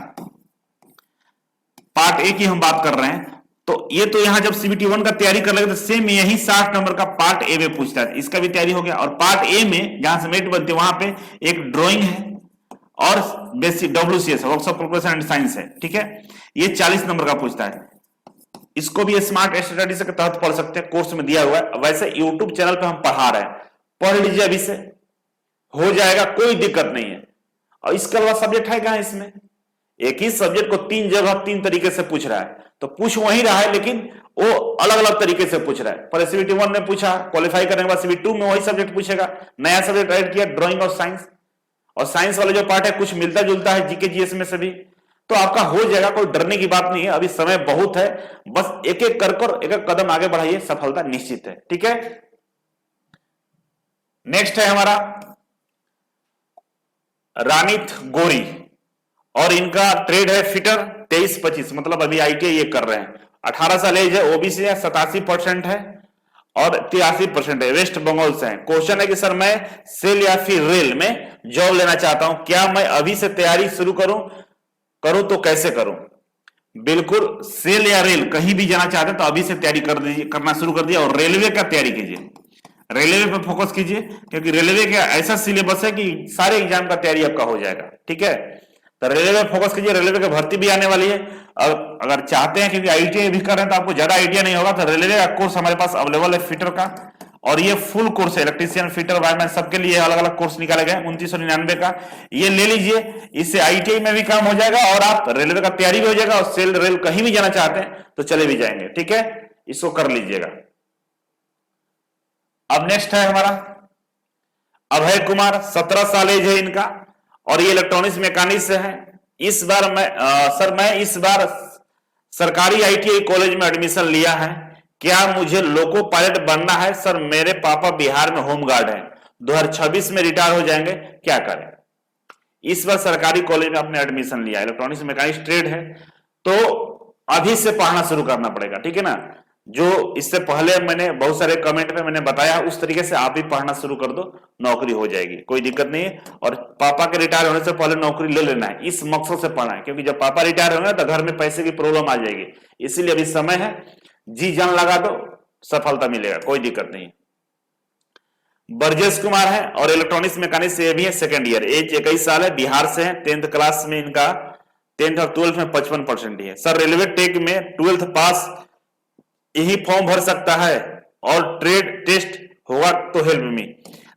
पार्ट ए की हम बात कर रहे हैं, तो ये तो यहां जब सीबीटी 1 का तैयारी कर लगे तो सेम यही 60 नंबर का पार्ट ए में पूछता है, इसका भी तैयारी हो गया। और पार्ट ए में जहां से मेरिट बनती है वहां पे एक ड्राइंग है और basic WCS workshop calculation and science है, ठीक है। ये 40 नंबर का पूछता है, इसको भी स्मार्ट स्टडी के तहत पढ़ सकते हैं, कोर्स में दिया हुआ है। वैसे यूट्यूब चैनल पे हम पढ़ा रहे हैं, पढ़ लीजिए, अभी से हो जाएगा, कोई दिक्कत नहीं है। और इसके अलावा सब्जेक्ट है कहां इसमें, एक ही सब्जेक्ट को 3 जगह 3 तरीके से पूछ रहा है, तो पूछ वही रहा है लेकिन वो अलग अलग तरीके से पूछ रहा है। पर सीबीटी 1 में पूछा, क्वालिफाई करने के बाद सीबीटी 2 में वही सब्जेक्ट पूछेगा, नया सब्जेक्ट ऐड किया, ड्राइंग और साइंस। और साइंस वाला जो पार्ट है कुछ मिलता जुलता है जीके जीएस में से भी, तो आपका हो जाएगा, कोई डरने की बात नहीं है। अभी समय बहुत है, बस एक एक कर एक एक कदम आगे बढ़ाइए, सफलता निश्चित है, ठीक है। नेक्स्ट है हमारा रानीत गोरी और इनका ट्रेड है फिटर 23-25, मतलब अभी आईटीआई ये कर रहे हैं। 18 साल एज है, ओबीसी है, 87% है और 83% है, वेस्ट बंगाल से है। क्वेश्चन है कि सर मैं सेल या फिर रेल में जॉब लेना चाहता हूं, क्या मैं अभी से तैयारी शुरू करूं तो कैसे करूं। बिल्कुल सेल या रेल कहीं भी जाना चाहते हैं तो अभी से तैयारी कर दीजिए, करना शुरू कर दिया। और रेलवे का तैयारी कीजिए, रेलवे पे फोकस कीजिए, क्योंकि रेलवे का ऐसा सिलेबस है कि सारे एग्जाम का तैयारी आपका हो जाएगा, ठीक है। तो रेलवे में फोकस कीजिए, रेलवे की भर्ती भी आने वाली है। और अगर चाहते हैं, क्योंकि आईटीआई भी कर रहे हैं तो आपको ज्यादा आइडिया नहीं होगा, तो रेलवे का कोर्स हमारे पास अवेलेबल है फिटर का, और ये फुल कोर्स है, इलेक्ट्रीशियन, फिटर, वायरमैन सबके लिए अलग अलग कोर्स निकाले गए 2999 का, ये ले लीजिए। इससे आईटीआई में भी काम हो जाएगा और आप रेलवे का तैयारी भी हो जाएगा, और सेल रेल कहीं भी जाना चाहते हैं तो चले भी जाएंगे, ठीक है, इसको कर लीजिएगा। अब नेक्स्ट है हमारा अभय कुमार, 17 साल एज है इनका और ये इलेक्ट्रॉनिक्स मैकेनिक्स से है। इस बार मैं इस बार सरकारी आईटीआई कॉलेज में एडमिशन लिया है, क्या मुझे लोको पायलट बनना है। सर मेरे पापा बिहार में होम गार्ड हैं, 2026 में रिटायर हो जाएंगे, क्या करें। इस बार सरकारी कॉलेज में आपने एडमिशन लिया, इलेक्ट्रॉनिक्स मैकेनिक्स ट्रेड है, तो अभी से पढ़ना शुरू करना पड़ेगा, ठीक है ना। जो इससे पहले मैंने बहुत सारे कमेंट में मैंने बताया उस तरीके से आप भी पढ़ना शुरू कर दो, नौकरी हो जाएगी, कोई दिक्कत नहीं है। और पापा के रिटायर होने से पहले नौकरी ले लेना है, इस मकसद से पढ़ना है, क्योंकि जब पापा रिटायर होंगे तो घर में पैसे की प्रॉब्लम आ जाएगी। इसीलिए अभी समय है, जी जान लगा दो, सफलता मिलेगा, कोई दिक्कत नहीं। बरजेश कुमार है और इलेक्ट्रॉनिक्स मैकेनिक्स से भी है, सेकेंड ईयर, एज 21 साल है, बिहार से है, 10th क्लास में इनका 10th और 12th में 55% ही है। सर रेलवे टेक में 12th पास यही फॉर्म भर सकता है और ट्रेड टेस्ट होगा तो हेल्प मी।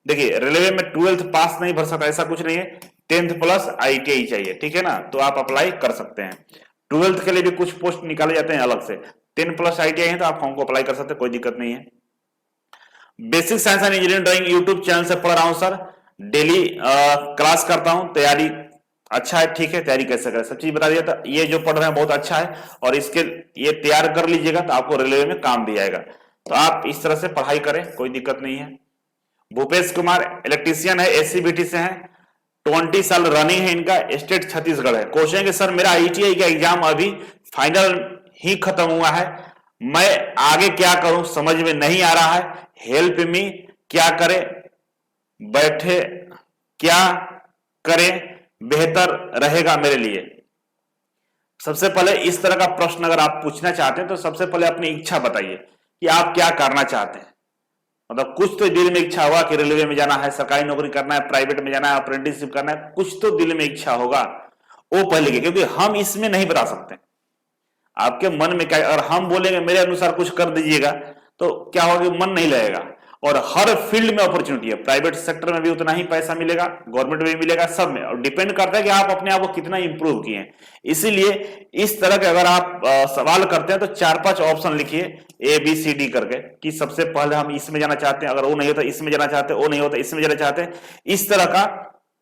देखिए रेलवे में 12th पास नहीं भर सकता, ऐसा कुछ नहीं है, 10th प्लस आईटीआई चाहिए, ठीक है ना, तो आप अप्लाई कर सकते हैं। 12th के लिए भी कुछ पोस्ट निकाले जाते हैं अलग से, 10 प्लस आईटीआई है तो आप फॉर्म को अप्लाई कर सकते हैं, कोई दिक्कत नहीं है। Basic science and engineering drawing YouTube channel से पढ़ रहा हूं सर, डेली क्लास करता हूं, तैयारी अच्छा है, ठीक है, तैयारी कैसे करें सब चीज बता दिया था। ये जो पढ़ रहे हैं बहुत अच्छा है और इसके ये तैयार कर लीजिएगा तो आपको रेलवे में काम भी आएगा, तो आप इस तरह से पढ़ाई करें, कोई दिक्कत नहीं है। भूपेश कुमार इलेक्ट्रीशियन है, एससीबीटी से है, 20 साल रनिंग है इनका, स्टेट छत्तीसगढ़ है। क्वेश्चन है कि सर मेरा आईटीआई का एग्जाम अभी फाइनल ही खत्म हुआ है, मैं आगे क्या करूं समझ में नहीं आ रहा है, हेल्प मी, क्या करें, बैठे क्या करें बेहतर रहेगा मेरे लिए। सबसे पहले इस तरह का प्रश्न अगर आप पूछना चाहते हैं तो सबसे पहले अपनी इच्छा बताइए कि आप क्या करना चाहते हैं। मतलब कुछ तो दिल में इच्छा होगा कि रेलवे में जाना है, सरकारी नौकरी करना है, प्राइवेट में जाना है, अप्रेंटिसशिप करना है, कुछ तो दिल में इच्छा होगा, वो पहले, क्योंकि हम इसमें नहीं बता सकते आपके मन में क्या। और हम बोलेंगे मेरे अनुसार कुछ कर दीजिएगा तो क्या होगा कि मन नहीं लगेगा। और हर फील्ड में अपॉर्चुनिटी है, प्राइवेट सेक्टर में भी उतना ही पैसा मिलेगा, गवर्नमेंट में भी मिलेगा, सब में, और डिपेंड करता है कि आप अपने आप को कितना इंप्रूव किए हैं। इसीलिए इस तरह के अगर आप सवाल करते हैं तो 4-5 ऑप्शन लिखिए ABCD करके, कि सबसे पहले हम इसमें जाना चाहते हैं, अगर वो नहीं होता इसमें जाना चाहते हैं, वो नहीं होता इसमें जाना चाहते हैं। इस तरह का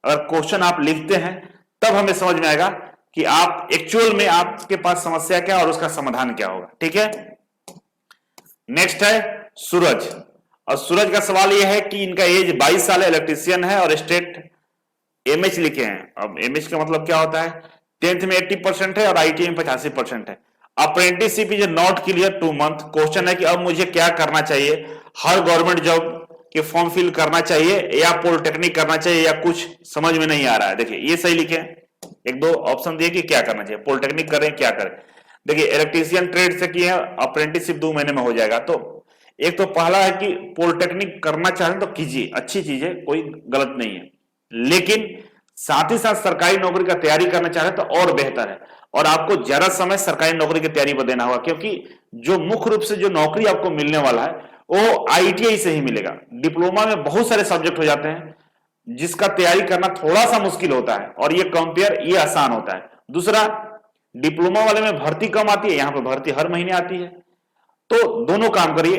अगर क्वेश्चन आप लिखते हैं तब हमें समझ में आएगा कि आप एक्चुअल में आपके पास समस्या क्या और उसका समाधान क्या होगा। ठीक है, नेक्स्ट है सूरज, और सूरज का सवाल यह है कि इनका एज 22 साल है, इलेक्ट्रीशियन है और स्टेट MH लिखे हैं। अब MH का मतलब क्या होता है, 10th में 80% है और ITI में 85% है। Apprenticeship is not clear 2 month. Question है कि अब मुझे क्या करना चाहिए, हर गवर्नमेंट जॉब के फॉर्म फिल करना चाहिए या पॉलिटेक्निक करना चाहिए, या कुछ समझ में नहीं आ रहा है। देखिए ये सही लिखे, एक दो ऑप्शन दिए कि क्या करना चाहिए, पॉलिटेक्निक करें क्या करें। देखिए इलेक्ट्रीशियन ट्रेड से किए, अप्रेंटिसशिप 2 महीने में हो जाएगा। तो एक तो पहला है कि पॉलिटेक्निक करना चाहें तो कीजिए, अच्छी चीज है, कोई गलत नहीं है, लेकिन साथ ही साथ सरकारी नौकरी का तैयारी करना चाहे तो और बेहतर है, और आपको ज्यादा समय सरकारी नौकरी की तैयारी पर देना होगा, क्योंकि जो मुख्य रूप से जो नौकरी आपको मिलने वाला है वो ITI से ही मिलेगा। डिप्लोमा में बहुत सारे सब्जेक्ट हो जाते हैं जिसका तैयारी करना थोड़ा सा मुश्किल होता है, और ये कंपेयर ये आसान होता है। दूसरा, डिप्लोमा वाले में भर्ती कम आती है, यहां पर भर्ती हर महीने आती है। तो दोनों काम करिए,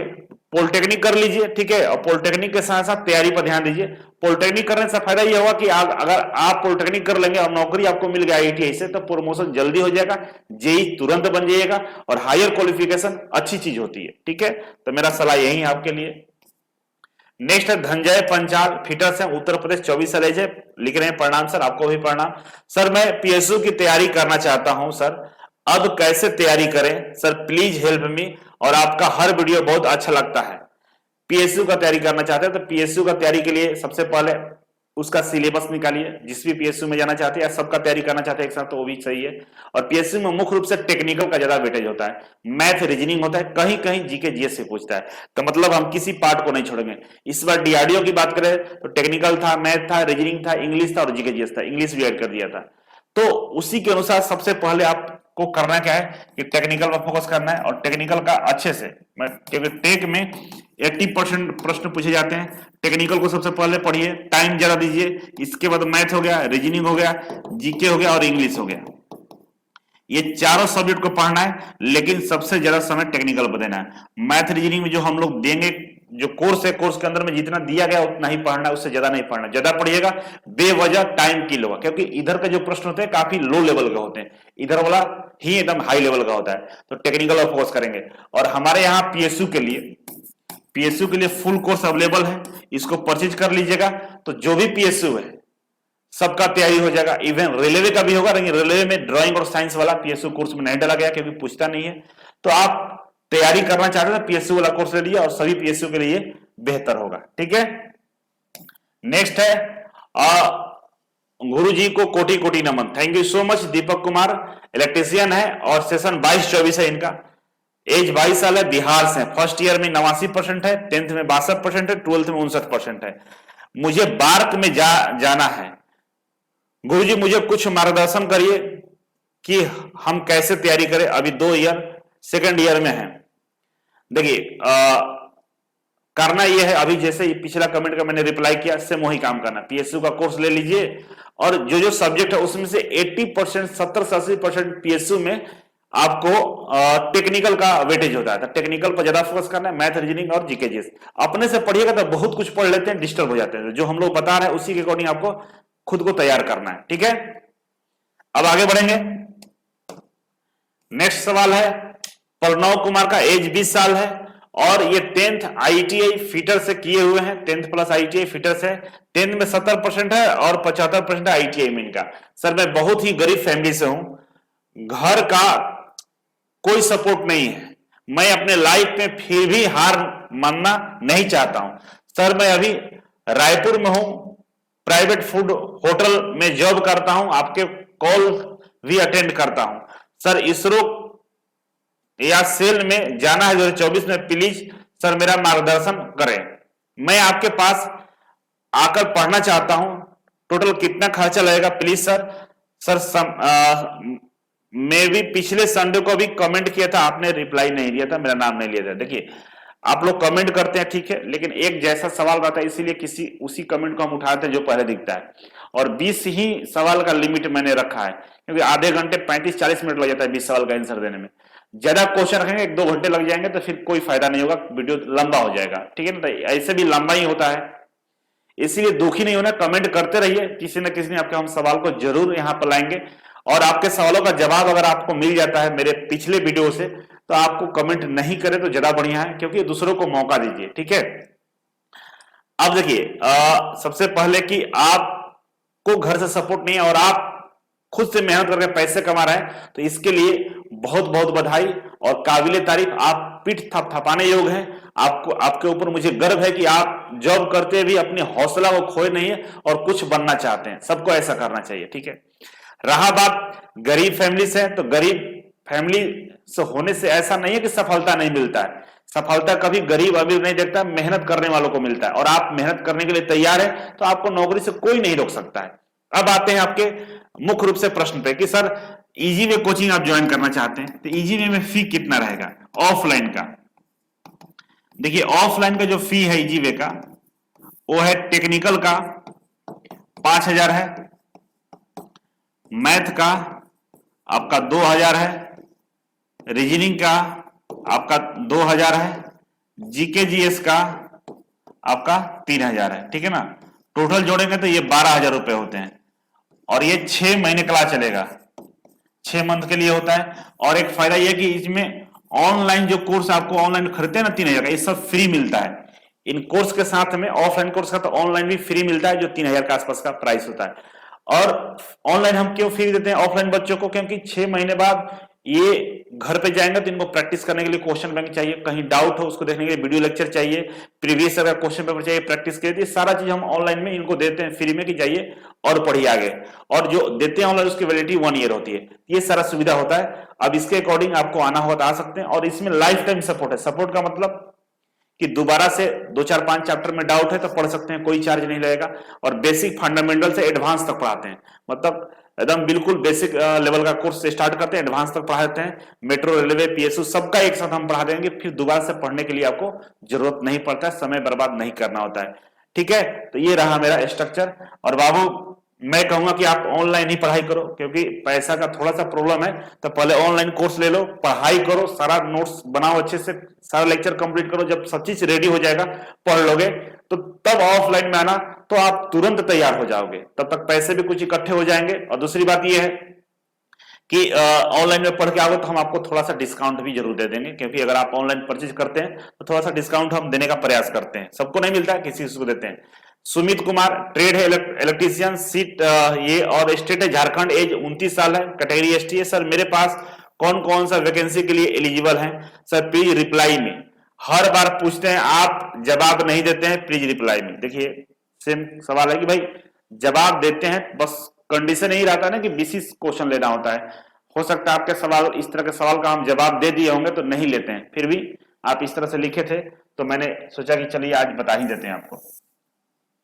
पॉलिटेक्निक कर लीजिए, ठीक है, और पॉलिटेक्निक के साथ साथ तैयारी पर ध्यान दीजिए। पॉलिटेक्निक करने से फायदा यह होगा कि अगर आप पॉलिटेक्निक कर लेंगे और नौकरी आपको मिल गया ITI से, तो प्रमोशन जल्दी हो जाएगा, JEE तुरंत बन जाएगा, और हायर क्वालिफिकेशन अच्छी चीज होती है। ठीक है, तो मेरा सलाह यही है आपके लिए। नेक्स्ट है धनंजय पंचाल, फिटर से, उत्तर प्रदेश, 24 साल एज है, लिख रहे हैं प्रणाम सर, आपको भी प्रणाम सर। मैं PSU की तैयारी करना चाहता हूं सर, अब कैसे तैयारी करें सर, प्लीज हेल्प मी, और आपका हर वीडियो बहुत अच्छा लगता है। PSU का तैयारी करना चाहते हैं तो PSU का तैयारी के लिए सबसे पहले उसका सिलेबस निकालिए, जिस भी PSU में जाना चाहते हैं या सबका तैयारी करना चाहते हैं एक साथ, तो वो भी सही है। और PSU में मुख्य रूप से टेक्निकल का ज्यादा वेटेज होता है, मैथ रीजनिंग होता है, कहीं कहीं GK GS से पूछता है, तो मतलब हम किसी पार्ट को नहीं छोड़ेंगे। इस बार DRDO की बात करें तो टेक्निकल था, मैथ था, रीजनिंग था, इंग्लिश था और GK GS था, इंग्लिश भी ऐड कर दिया था। तो उसी के अनुसार सबसे पहले आपको करना क्या है कि टेक्निकल पर फोकस करना है, और टेक्निकल का अच्छे से, क्योंकि टेक में 80% प्रश्न पूछे जाते हैं। टेक्निकल को सबसे पहले पढ़िए, टाइम ज्यादा दीजिए, इसके बाद मैथ हो गया, रीजनिंग हो गया, GK हो गया और इंग्लिश हो गया। ये चारों सब्जेक्ट को पढ़ना है, लेकिन सबसे ज्यादा समय टेक्निकल पर देना है। मैथ रीजनिंग में जो हम लोग देंगे, जो कोर्स है, कोर्स के अंदर में जितना दिया गया उतना ही पढ़ना है, उससे ज्यादा नहीं पढ़ना। ज्यादा पढ़िएगा बेवजह टाइम किल होगा, क्योंकि इधर के जो प्रश्न होते हैं काफी लो लेवल के होते हैं, इधर वाला ही एकदम हाई लेवल का होता है। तो टेक्निकल पर फोकस करेंगे। और हमारे यहाँ PSU के लिए फुल कोर्स अवेलेबल है, इसको परचेज कर लीजिएगा। तो जो भी PSU है सबका तैयारी हो जाएगा, इवन रेलवे का भी होगा, लेकिन रेलवे में ड्राइंग और साइंस वाला PSU कोर्स में नहीं डाला गया क्योंकि पूछता नहीं है। तो आप तैयारी करना चाहते हैं PSU वाला कोर्स ले लीजिए, और सभी PSU के लिए बेहतर होगा। ठीक है, नेक्स्ट है गुरु जी को कोटि कोटि नमन, thank you so much. Deepak Kumar electrician है और सेशन 22-24 है इनका, एज 22 साल है, बिहार से, फर्स्ट ईयर में 89% है, 10th में 62% है, 12th में 59% है। मुझे बार्क में जाना है, गुरुजी मुझे कुछ मार्गदर्शन करिए कि हम कैसे तैयारी करें, अभी 2 ईयर सेकंड ईयर में है। देखिए करना यह है, अभी जैसे पिछला कमेंट का मैंने रिप्लाई किया, सेम वही काम करना। PSU का कोर्स ले लीजिए, और जो जो सब्जेक्ट है उसमें से 80%, 70 से 80% PSU में आपको टेक्निकल का वेटेज होता है, तो टेक्निकल पर ज्यादा फोकस करना है, मैथ रीजनिंग और GK GS। अपने से पढ़िएगा तो बहुत कुछ पढ़ लेते हैं, डिस्टर्ब हो जाते हैं। जो हम लोग बता रहे हैं उसी के अकॉर्डिंग आपको खुद को तैयार करना है। ठीक है, अब आगे बढ़ेंगे। नेक्स्ट सवाल है प्रणव कुमार का, एज 20 साल है और ये 10th ITI फिटर से किए हुए हैं, 10th प्लस ITI फिटर से। 10th में 70% है और 75% है ITI में इनका। सर मैं बहुत ही गरीब फैमिली से हूं, घर का कोई सपोर्ट नहीं है, मैं अपने लाइफ में फिर भी हार मानना नहीं चाहता हूं। सर मैं अभी रायपुर में हूं, प्राइवेट फूड होटल में जॉब करता हूं, आपके कॉल भी अटेंड करता हूं। सर इसरो या सेल में जाना है 2024 में, प्लीज सर मेरा मार्गदर्शन करें। मैं आपके पास आकर पढ़ना चाहता हूं, टोटल कितना खर्चा लगेगा प्लीज सर। मैं भी पिछले संडे को भी कमेंट किया था, आपने रिप्लाई नहीं दिया था, मेरा नाम नहीं लिया था। देखिए आप लोग कमेंट करते हैं ठीक है, लेकिन एक जैसा सवाल रहता है, इसीलिए किसी उसी कमेंट को हम उठाते हैं जो पहले दिखता है। और 20 ही सवाल का लिमिट मैंने रखा है, क्योंकि आधे घंटे 35-40 मिनट लग जाता है 20 सवाल का आंसर देने में। ज्यादा क्वेश्चन रखेंगे 1-2 घंटे लग जाएंगे तो फिर कोई फायदा नहीं होगा, वीडियो लंबा हो जाएगा, ठीक है ना। ऐसे भी लंबा ही होता है, इसीलिए दुखी नहीं होना, कमेंट करते रहिए, किसी न किसी ने आपके हम सवाल को जरूर यहाँ पर लाएंगे। और आपके सवालों का जवाब अगर आपको मिल जाता है मेरे पिछले वीडियो से, तो आपको कमेंट नहीं करे तो ज्यादा बढ़िया है, क्योंकि दूसरों को मौका दीजिए, ठीक है। अब देखिए सबसे पहले कि आपको घर से सपोर्ट नहीं है और आप खुद से मेहनत करके पैसे कमा रहे हैं, तो इसके लिए बहुत बहुत बधाई और काबिले तारीफ, आप पीठ थपथपाने योग्य हैं। आपको आपके ऊपर मुझे गर्व है कि आप जॉब करते भी अपने हौसला को खोए नहीं है और कुछ बनना चाहते हैं, सबको ऐसा करना चाहिए, ठीक है। रहा बात गरीब फैमिली से, तो गरीब फैमिली से होने से ऐसा नहीं है कि सफलता नहीं मिलता है। सफलता कभी गरीब अमीर नहीं देखता, मेहनत करने वालों को मिलता है, और आप मेहनत करने के लिए तैयार है तो आपको नौकरी से कोई नहीं रोक सकता है। अब आते हैं आपके मुख्य रूप से प्रश्न पे कि सर इजी वे कोचिंग आप ज्वाइन करना चाहते हैं, तो इजी वे में फी कितना रहेगा ऑफलाइन का। देखिए ऑफलाइन का जो फी है इजी वे का, वो है टेक्निकल का 5,000 है, मैथ का आपका 2,000 है, रीजनिंग का आपका 2,000 है, जीके जीएस का आपका 3,000 है, ठीक है ना। टोटल जोड़ेंगे तो ये 12,000 रुपए होते हैं, और ये 6 महीने क्लास चलेगा, 6 मंथ के लिए होता है। और एक फायदा यह कि इसमें ऑनलाइन जो कोर्स आपको ऑनलाइन खरीदते हैं ना 3,000 का, ये सब फ्री मिलता है। इन कोर्स के साथ में ऑफलाइन कोर्स का तो ऑनलाइन भी फ्री मिलता है, जो 3,000 के आसपास का प्राइस होता है। और ऑनलाइन हम क्यों फ्री देते हैं ऑफलाइन बच्चों को, क्योंकि 6 महीने बाद ये घर पे जाएंगे तो इनको प्रैक्टिस करने के लिए क्वेश्चन बैंक चाहिए, कहीं डाउट हो उसको देखने के लिए वीडियो लेक्चर चाहिए, प्रीवियस अगर क्वेश्चन पेपर चाहिए प्रैक्टिस के लिए, सारा चीज हम ऑनलाइन में इनको देते हैं फ्री में कि जाइए और पढ़िए आगे। और जो देते हैं ऑनलाइन उसकी वैलिडिटी 1 ईयर होती है, ये सारा सुविधा होता है। अब इसके अकॉर्डिंग आपको आना हो तो आ सकते हैं, और इसमें लाइफ टाइम सपोर्ट है। सपोर्ट का मतलब कि दोबारा से 2-4-5 चैप्टर में डाउट है तो पढ़ सकते हैं, कोई चार्ज नहीं लगेगा। और बेसिक फंडामेंटल से एडवांस तक पढ़ाते हैं, मतलब एकदम बिल्कुल बेसिक लेवल का कोर्स से स्टार्ट करते हैं, एडवांस तक पढ़ा देते हैं। मेट्रो, रेलवे, पीएसयू सबका एक साथ हम पढ़ा देंगे, फिर दोबारा से पढ़ने के लिए आपको जरूरत नहीं पड़ता है, समय बर्बाद नहीं करना होता है, ठीक है। तो ये रहा मेरा स्ट्रक्चर। और बाबू मैं कहूंगा कि आप ऑनलाइन ही पढ़ाई करो, क्योंकि पैसा का थोड़ा सा प्रॉब्लम है, तो पहले ऑनलाइन कोर्स ले लो, पढ़ाई करो, सारा नोट्स बनाओ अच्छे से, सारा लेक्चर कंप्लीट करो। जब सब चीज रेडी हो जाएगा, पढ़ लोगे, तो तब ऑफलाइन में आना, तो आप तुरंत तैयार हो जाओगे, तब तक पैसे भी कुछ इकट्ठे हो जाएंगे। और दूसरी बात यह है कि ऑनलाइन में पढ़ के आओगे तो हम आपको थोड़ा सा डिस्काउंट भी जरूर दे देंगे, क्योंकि अगर आप ऑनलाइन परचेज करते हैं तो थोड़ा सा डिस्काउंट हम देने का प्रयास करते हैं, सबको नहीं मिलता है, किसी को देते हैं। सुमित कुमार, ट्रेड है इलेक्ट्रीशियन, सीट ये, और स्टेट है झारखंड, एज 29 साल है, कैटेगरी एसटी है। सर मेरे पास कौन कौन सा वैकेंसी के लिए एलिजिबल है? सर प्लीज रिप्लाई में, हर बार पूछते हैं आप जवाब नहीं देते हैं, प्लीज रिप्लाई में। देखिए सेम सवाल है कि भाई जवाब देते हैं, बस कंडीशन यही रहता है ना कि विशेष क्वेश्चन लेना होता है। हो सकता है आपके सवाल, इस तरह के सवाल का हम जवाब दे दिए होंगे तो नहीं लेते हैं, फिर भी आप इस तरह से लिखे थे तो मैंने सोचा कि चलिए आज बता ही देते हैं आपको।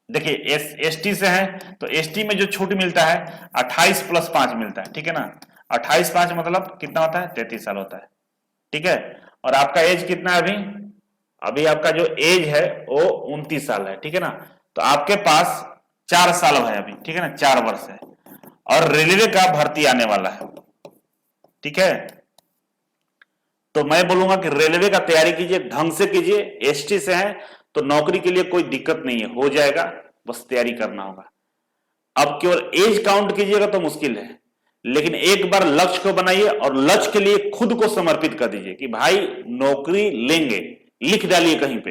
देखिए एसटी से है तो एसटी में जो छूट मिलता है 28 + 5 मिलता है, ठीक है ना। 28 + 5 मतलब कितना होता है? 33 साल होता है, ठीक है। और आपका एज कितना है अभी? अभी आपका जो एज है वो 29 साल है, ठीक है ना। तो आपके पास 4 साल है अभी, ठीक है ना, 4 वर्ष है। और रेलवे का भर्ती आने वाला है, ठीक है। तो मैं बोलूंगा कि रेलवे का तैयारी कीजिए, ढंग से कीजिए। एसटी से है तो नौकरी के लिए कोई दिक्कत नहीं है, हो जाएगा, बस तैयारी करना होगा। अब केवल एज काउंट कीजिएगा तो मुश्किल है, लेकिन एक बार लक्ष्य को बनाइए और लक्ष्य के लिए खुद को समर्पित कर दीजिए कि भाई नौकरी लेंगे। लिख डालिए कहीं पे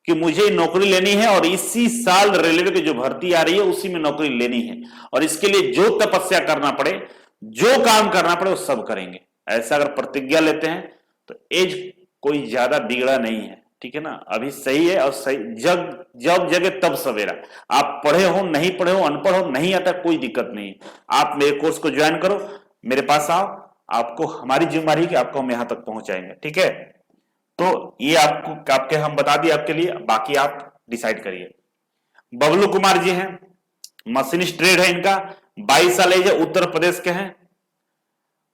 कि मुझे नौकरी लेनी है और इसी साल रेलवे की जो भर्ती आ रही है उसी में नौकरी लेनी है, और इसके लिए जो तपस्या करना पड़े, जो काम करना पड़े वो सब करेंगे। ऐसा अगर प्रतिज्ञा लेते हैं तो एज कोई ज्यादा बिगड़ा नहीं है, ठीक है ना। अभी सही है, और सही जब जगह तब सवेरा। आप पढ़े हो, नहीं पढ़े हो, अनपढ़ हो, नहीं आता, कोई दिक्कत नहीं। आप मेरे कोर्स को ज्वाइन करो, मेरे पास आओ, आपको हमारी जिम्मेदारी है कि आपको हम यहां तक पहुंचाएंगे, ठीक है। तो ये आपको आपके हम बता दिए आपके लिए, बाकी आप डिसाइड करिए। बबलू कुमार जी हैं, मशीनिस्ट ट्रेड है इनका, 22 साल एज है, उत्तर प्रदेश के हैं।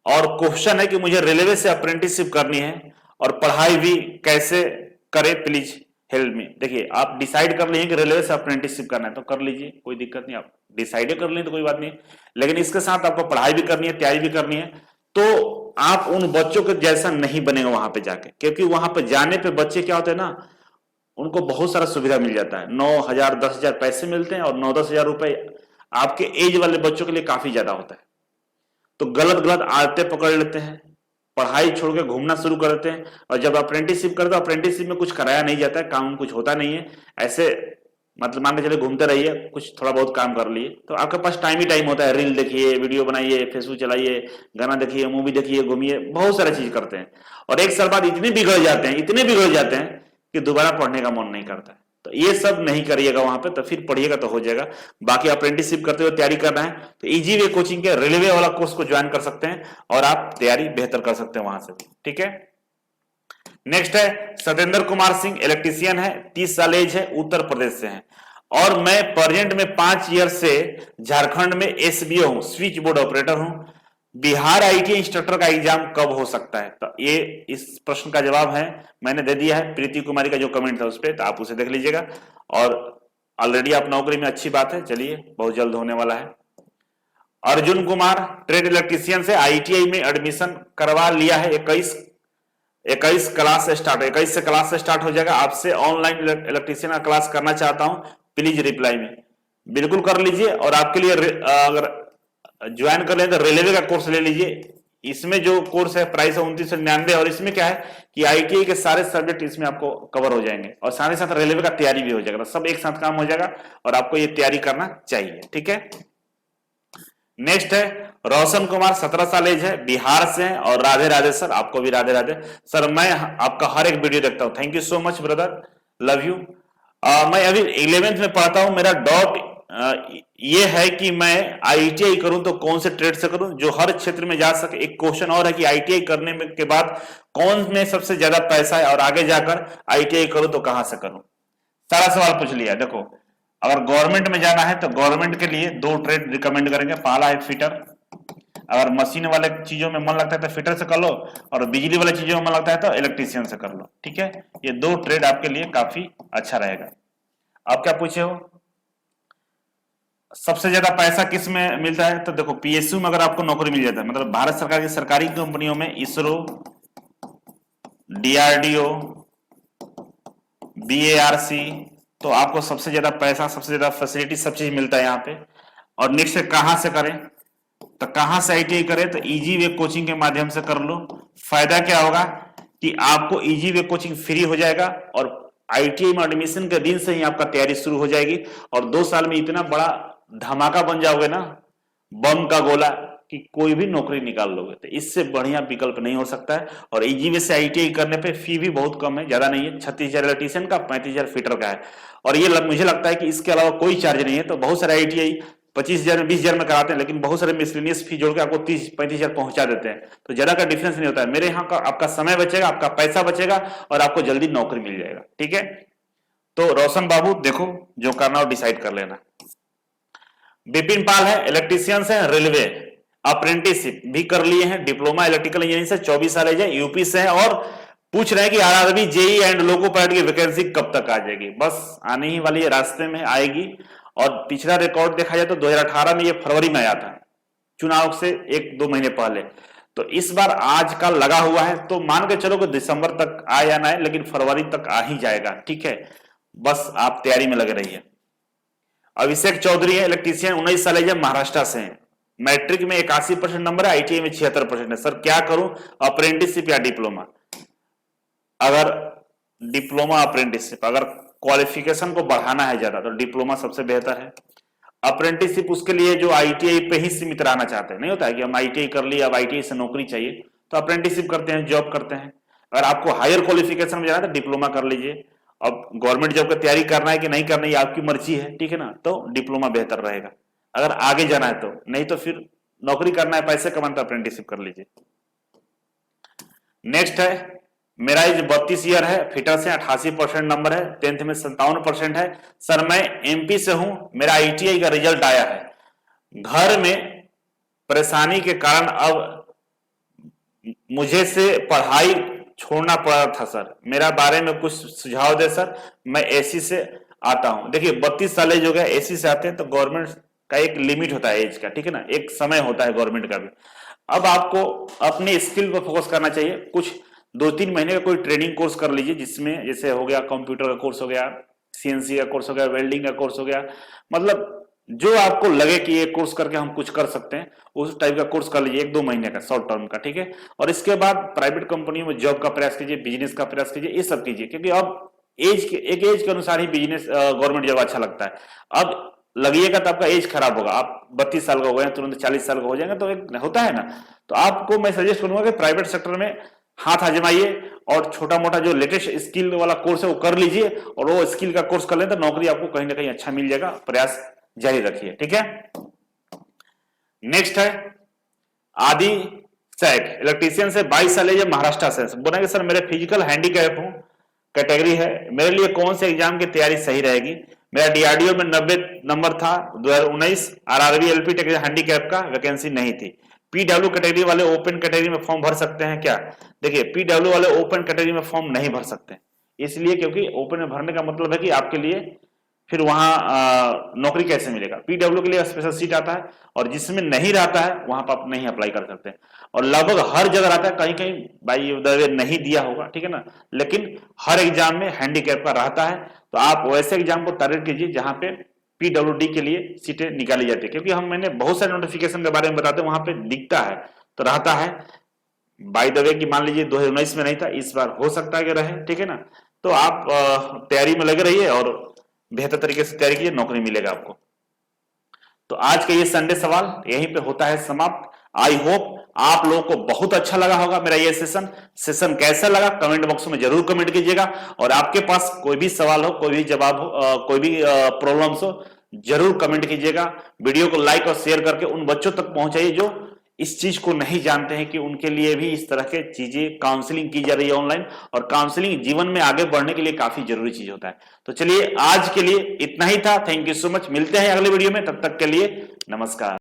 और क्वेश्चन है कि मुझे रेलवे से अप्रेंटिसशिप करनी है और पढ़ाई भी कैसे करें प्लीज हेल्प मी। देखिए आप डिसाइड कर लीजिए कि रेलवे से अप्रेंटिसशिप करना है तो कर लीजिए, कोई दिक्कत नहीं, आप डिसाइड कर लें तो कोई बात नहीं, लेकिन इसके साथ आपको पढ़ाई भी करनी है, तैयारी भी करनी है। तो आप उन बच्चों के जैसा नहीं बनेगा वहां पे जाके, क्योंकि वहां पे जाने पे बच्चे क्या होते हैं ना, उनको बहुत सारा सुविधा मिल जाता है, 9,000 10,000 पैसे मिलते हैं, और 9-10 हजार रुपए आपके एज वाले बच्चों के लिए काफी ज्यादा होता है। तो गलत गलत आदतें पकड़ लेते हैं, पढ़ाई छोड़ के घूमना शुरू कर देते हैं, और जब अप्रेंटिसशिप करते हो अप्रेंटिसशिप में कुछ कराया नहीं जाता है, काम कुछ होता नहीं है, ऐसे मतलब मान के चले घूमते रहिए, कुछ थोड़ा बहुत काम कर लिए, तो आपके पास टाइम ही टाइम होता है, रील देखिए, वीडियो बनाइए, फेसबुक चलाइए, गाना देखिए, मूवी देखिए, घूमिए, बहुत सारा चीज करते हैं, और एक साल बाद इतने बिगड़ जाते हैं, इतने बिगड़ जाते हैं कि दोबारा पढ़ने का मन नहीं करता है। तो ये सब नहीं करिएगा वहां पे, तो फिर पढ़िएगा तो हो जाएगा। बाकी अप्रेंटिसशिप करते हुए तैयारी करना है तो इजी वे कोचिंग के रेलवे वाला कोर्स को ज्वाइन कर सकते हैं, और आप तैयारी बेहतर कर सकते हैं वहां से भी, ठीक है। नेक्स्ट है सतेंद्र कुमार सिंह, इलेक्ट्रीशियन है, 30 साल एज है, उत्तर प्रदेश से है, और मैं प्रेजेंट में 5 ईयर से झारखंड में एसबीओ हूं, स्विच बोर्ड ऑपरेटर हूं। बिहार आईटीआई इंस्ट्रक्टर का एग्जाम कब हो सकता है? तो ये इस प्रश्न का जवाब है, मैंने दे दिया है, प्रीति कुमारी का जो कमेंट था उस पर, तो आप उसे देख लीजिएगा। और ऑलरेडी आप नौकरी में, अच्छी बात है, चलिए बहुत जल्द होने वाला है। अर्जुन कुमार, ट्रेड इलेक्ट्रीशियन से, आईटीआई में एडमिशन करवा लिया है, 21 क्लास से स्टार्ट, 21 से क्लास से स्टार्ट हो जाएगा। आपसे ऑनलाइन इलेक्ट्रीशियन का क्लास करना चाहता हूं, प्लीज रिप्लाई में, बिल्कुल कर लीजिए। और आपके लिए अगर ज्वाइन कर लें तो रेलवे का कोर्स ले लीजिए, इसमें जो कोर्स है प्राइस है 2999, और इसमें क्या है कि आईटीआई के सारे सब्जेक्ट इसमें आपको कवर हो जाएंगे, और साथ ही साथ रेलवे का तैयारी भी हो जाएगा, सब एक साथ काम हो जाएगा, और आपको ये तैयारी करना चाहिए, ठीक है। नेक्स्ट है रोशन कुमार, 17 साल एज है, बिहार से है, और राधे राधे सर, आपको भी राधे राधे सर, मैं आपका हर एक वीडियो देखता हूं, thank you so much brother, love you. मैं अभी 11th में पढ़ता हूं, मेरा डॉट ये है कि मैं आईटीआई करूं तो कौन से ट्रेड से करूं जो हर क्षेत्र में जा सके। एक क्वेश्चन और है कि आईटीआई करने के बाद कौन में सबसे ज्यादा पैसा है, और आगे जाकर आईटीआई करूं तो कहां से करूं, सारा सवाल पूछ लिया। देखो अगर गवर्नमेंट में जाना है तो गवर्नमेंट के लिए 2 ट्रेड रिकमेंड करेंगे, पहला है फिटर, अगर मशीन वाले चीजों में मन लगता है तो फिटर से कर लो, और बिजली वाले चीजों में मन लगता है तो इलेक्ट्रीशियन से कर लो, ठीक है। ये 2 ट्रेड आपके लिए काफी अच्छा रहेगा। आप क्या पूछे हो, सबसे ज्यादा पैसा किस में मिलता है? तो देखो पीएसयू में अगर आपको नौकरी मिल जाता है, मतलब भारत सरकार की सरकारी कंपनियों में, इसरो, डीआरडीओ, बीएआरसी, तो आपको सबसे ज्यादा पैसा, सबसे ज्यादा फैसिलिटी, सब चीज मिलता है यहाँ पे। और नेक्स्ट कहां से करें, तो कहां से आईटीआई करें? तो इजी वे कोचिंग के माध्यम से कर लो। फायदा क्या होगा कि आपको इजी वे कोचिंग फ्री हो जाएगा, और आईटीआई में एडमिशन के दिन से ही आपका तैयारी शुरू हो जाएगी, और 2 साल में इतना बड़ा धमाका बन जाओगे ना, बम का गोला, कि कोई भी नौकरी निकाल लोगे। तो इससे बढ़िया विकल्प नहीं हो सकता है। और इजी वे से आईटीआई करने पे फी भी बहुत कम है, ज्यादा नहीं है, 36,000 इलेक्ट्रीशियन का, 35,000 फिटर का है, और ये मुझे लगता है कि इसके अलावा कोई चार्ज नहीं है। तो बहुत सारे आईटीआई 25,000 में, 20,000 में कराते हैं, लेकिन बहुत सारे मिसलेनियस फी जोड़ के आपको 30-35,000 पहुंचा देते हैं, तो ज्यादा का डिफरेंस नहीं होता है। मेरे यहाँ का आपका समय बचेगा, आपका पैसा बचेगा, और आपको जल्दी नौकरी मिल जाएगा, ठीक है। तो रोशन बाबू देखो, जो करना हो डिसाइड कर लेना। बिपिन पाल है, इलेक्ट्रीशियन है, रेलवे, अप्रेंटिसशिप भी कर लिए हैं, डिप्लोमा इलेक्ट्रिकल इंजीनियरिंग से, 24 साल है, यूपी से है, और पूछ रहे हैं कि RRB, JE and loco pilot की वैकेंसी कब तक आ जाएगी। बस आने ही वाली है, रास्ते में आएगी। और पिछला रिकॉर्ड देखा जाए तो 2018 में ये फरवरी में आया था, चुनाव से 1-2 महीने पहले। तो इस बार आजकल लगा हुआ है, तो मान के चलो कि दिसंबर तक आए या ना आए, लेकिन फरवरी तक आ ही जाएगा, ठीक है। बस आप तैयारी में लगे रहिए। अभिषेक चौधरी है, इलेक्ट्रीशियन, 19 साल है, महाराष्ट्र से है, मैट्रिक में 81% नंबर है, आईटीआई में 76% है। सर क्या करूं, अप्रेंटिसशिप या डिप्लोमा? अगर डिप्लोमा अप्रेंटिसशिप, अगर क्वालिफिकेशन को बढ़ाना है ज्यादा तो डिप्लोमा सबसे बेहतर है। अप्रेंटिसशिप उसके लिए जो आईटीआई पे ही सीमित रहना चाहते हैं, नहीं होता है कि हम आईटीआई कर लिए, अब आईटीआई से नौकरी चाहिए, तो अप्रेंटिसशिप करते हैं, जॉब करते हैं। अगर आपको हायर क्वालिफिकेशन में जाना है तो डिप्लोमा कर लीजिए। अब गवर्नमेंट जॉब की तैयारी करना है कि नहीं करना है, आपकी मर्जी है, ठीक है ना, तो डिप्लोमा बेहतर रहेगा अगर आगे जाना है तो। नहीं तो फिर नौकरी करना है, पैसे कमाना, तो अप्रेंटिसशिप कर लीजिए। नेक्स्ट है, मेरा एज 32 ईयर है, फिटर से, 88% नंबर है, 10th में 57% है। सर मैं एमपी से हूं, मेरा आईटीआई का रिजल्ट आया है, घर में परेशानी के कारण अब मुझे से पढ़ाई छोड़ना पड़ा था सर, मेरा बारे में कुछ सुझाव दे सर, मैं एसी से आता हूं। देखिए 32 साल एज हो गया, एसी से आते हैं तो गवर्नमेंट का एक लिमिट होता है एज का, ठीक है ना, एक समय होता है गवर्नमेंट का भी। अब आपको अपने स्किल पर फोकस करना चाहिए, कुछ 2-3 महीने का कोई ट्रेनिंग कोर्स कर लीजिए, जिसमें जैसे हो गया कंप्यूटर का कोर्स हो गया, सीएनसी का कोर्स हो गया, वेल्डिंग का कोर्स हो गया, मतलब जो आपको लगे कि ये कोर्स करके हम कुछ कर सकते हैं उस टाइप का कोर्स कर लीजिए, 1-2 महीने का शॉर्ट टर्म का, ठीक है। और इसके बाद प्राइवेट कंपनियों में जॉब का प्रयास कीजिए, बिजनेस का प्रयास कीजिए, ये सब कीजिए, क्योंकि अब एक एज के अनुसार ही बिजनेस गवर्नमेंट जॉब अच्छा लगता है। अब लगिएगा तो आपका एज खराब होगा, आप 32 साल का हो गए तुरंत 40 साल का हो जाएंगे तो एक होता है ना। तो आपको मैं सजेस्ट करूंगा कि प्राइवेट सेक्टर में हाथ आजमाइए और छोटा मोटा जो लेटेस्ट स्किल वाला कोर्स है वो कर लीजिए, और वो स्किल का कोर्स कर लें तो नौकरी आपको कहीं ना कहीं अच्छा मिल जाएगा, प्रयास जारी रखिए, ठीक है। नेक्स्ट है आदि सैक, इलेक्ट्रीशियन से 22 साल है, महाराष्ट्र से। बोला कि सर मेरे फिजिकल हैंडीकैप हूं, कैटेगरी है, मेरे लिए कौन से एग्जाम की तैयारी सही रहेगी? मेरा डीआरडीओ में 90 नंबर था 2019, आरआरबी एलपी हैंडीकैप का वैकेंसी नहीं थी। पीडब्ल्यू कैटेगरी वाले ओपन कैटेगरी में फॉर्म भर सकते हैं क्या? देखिए पीडब्ल्यू वाले ओपन कैटेगरी में फॉर्म नहीं भर सकते, इसलिए क्योंकि ओपन में भरने का मतलब है कि आपके लिए फिर वहां नौकरी कैसे मिलेगा। पीडब्ल्यू के लिए स्पेशल सीट आता है, और जिसमें नहीं रहता है वहां पर आप नहीं अप्लाई कर सकते, और लगभग हर जगह रहता है, कहीं कहीं भाई उधर नहीं दिया होगा, ठीक है ना, लेकिन हर एग्जाम में हैंडीकैप का रहता है। तो आप वैसे एग्जाम को टारगेट कीजिए जहां पे पीडब्ल्यूडी के लिए सीटें निकाली जाती है, क्योंकि मैंने बहुत सारे नोटिफिकेशन के बारे में बताते हैं, वहां पे दिखता है तो रहता है। बाय द वे कि मान लीजिए 2019 में नहीं था, इस बार हो सकता है कि रहे, ठीक है ना। तो आप तैयारी में लगे रहिए और बेहतर तरीके से तैयारी कीजिए, नौकरी मिलेगा आपको। तो आज का ये संडे सवाल यहीं पे होता है समाप्त। आई होप आप लोगों को बहुत अच्छा लगा होगा मेरा ये सेशन कैसा लगा कमेंट बॉक्स में जरूर कमेंट कीजिएगा, और आपके पास कोई भी सवाल हो, कोई भी जवाब हो, कोई भी प्रॉब्लम्स हो, जरूर कमेंट कीजिएगा। वीडियो को लाइक और शेयर करके उन बच्चों तक पहुंचाइए जो इस चीज को नहीं जानते हैं कि उनके लिए भी इस तरह के चीजें काउंसलिंग की जा रही है ऑनलाइन, और काउंसलिंग जीवन में आगे बढ़ने के लिए काफी जरूरी चीज होता है। तो चलिए आज के लिए इतना ही था, थैंक यू सो मच, मिलते हैं अगले वीडियो में, तब तक के लिए नमस्कार।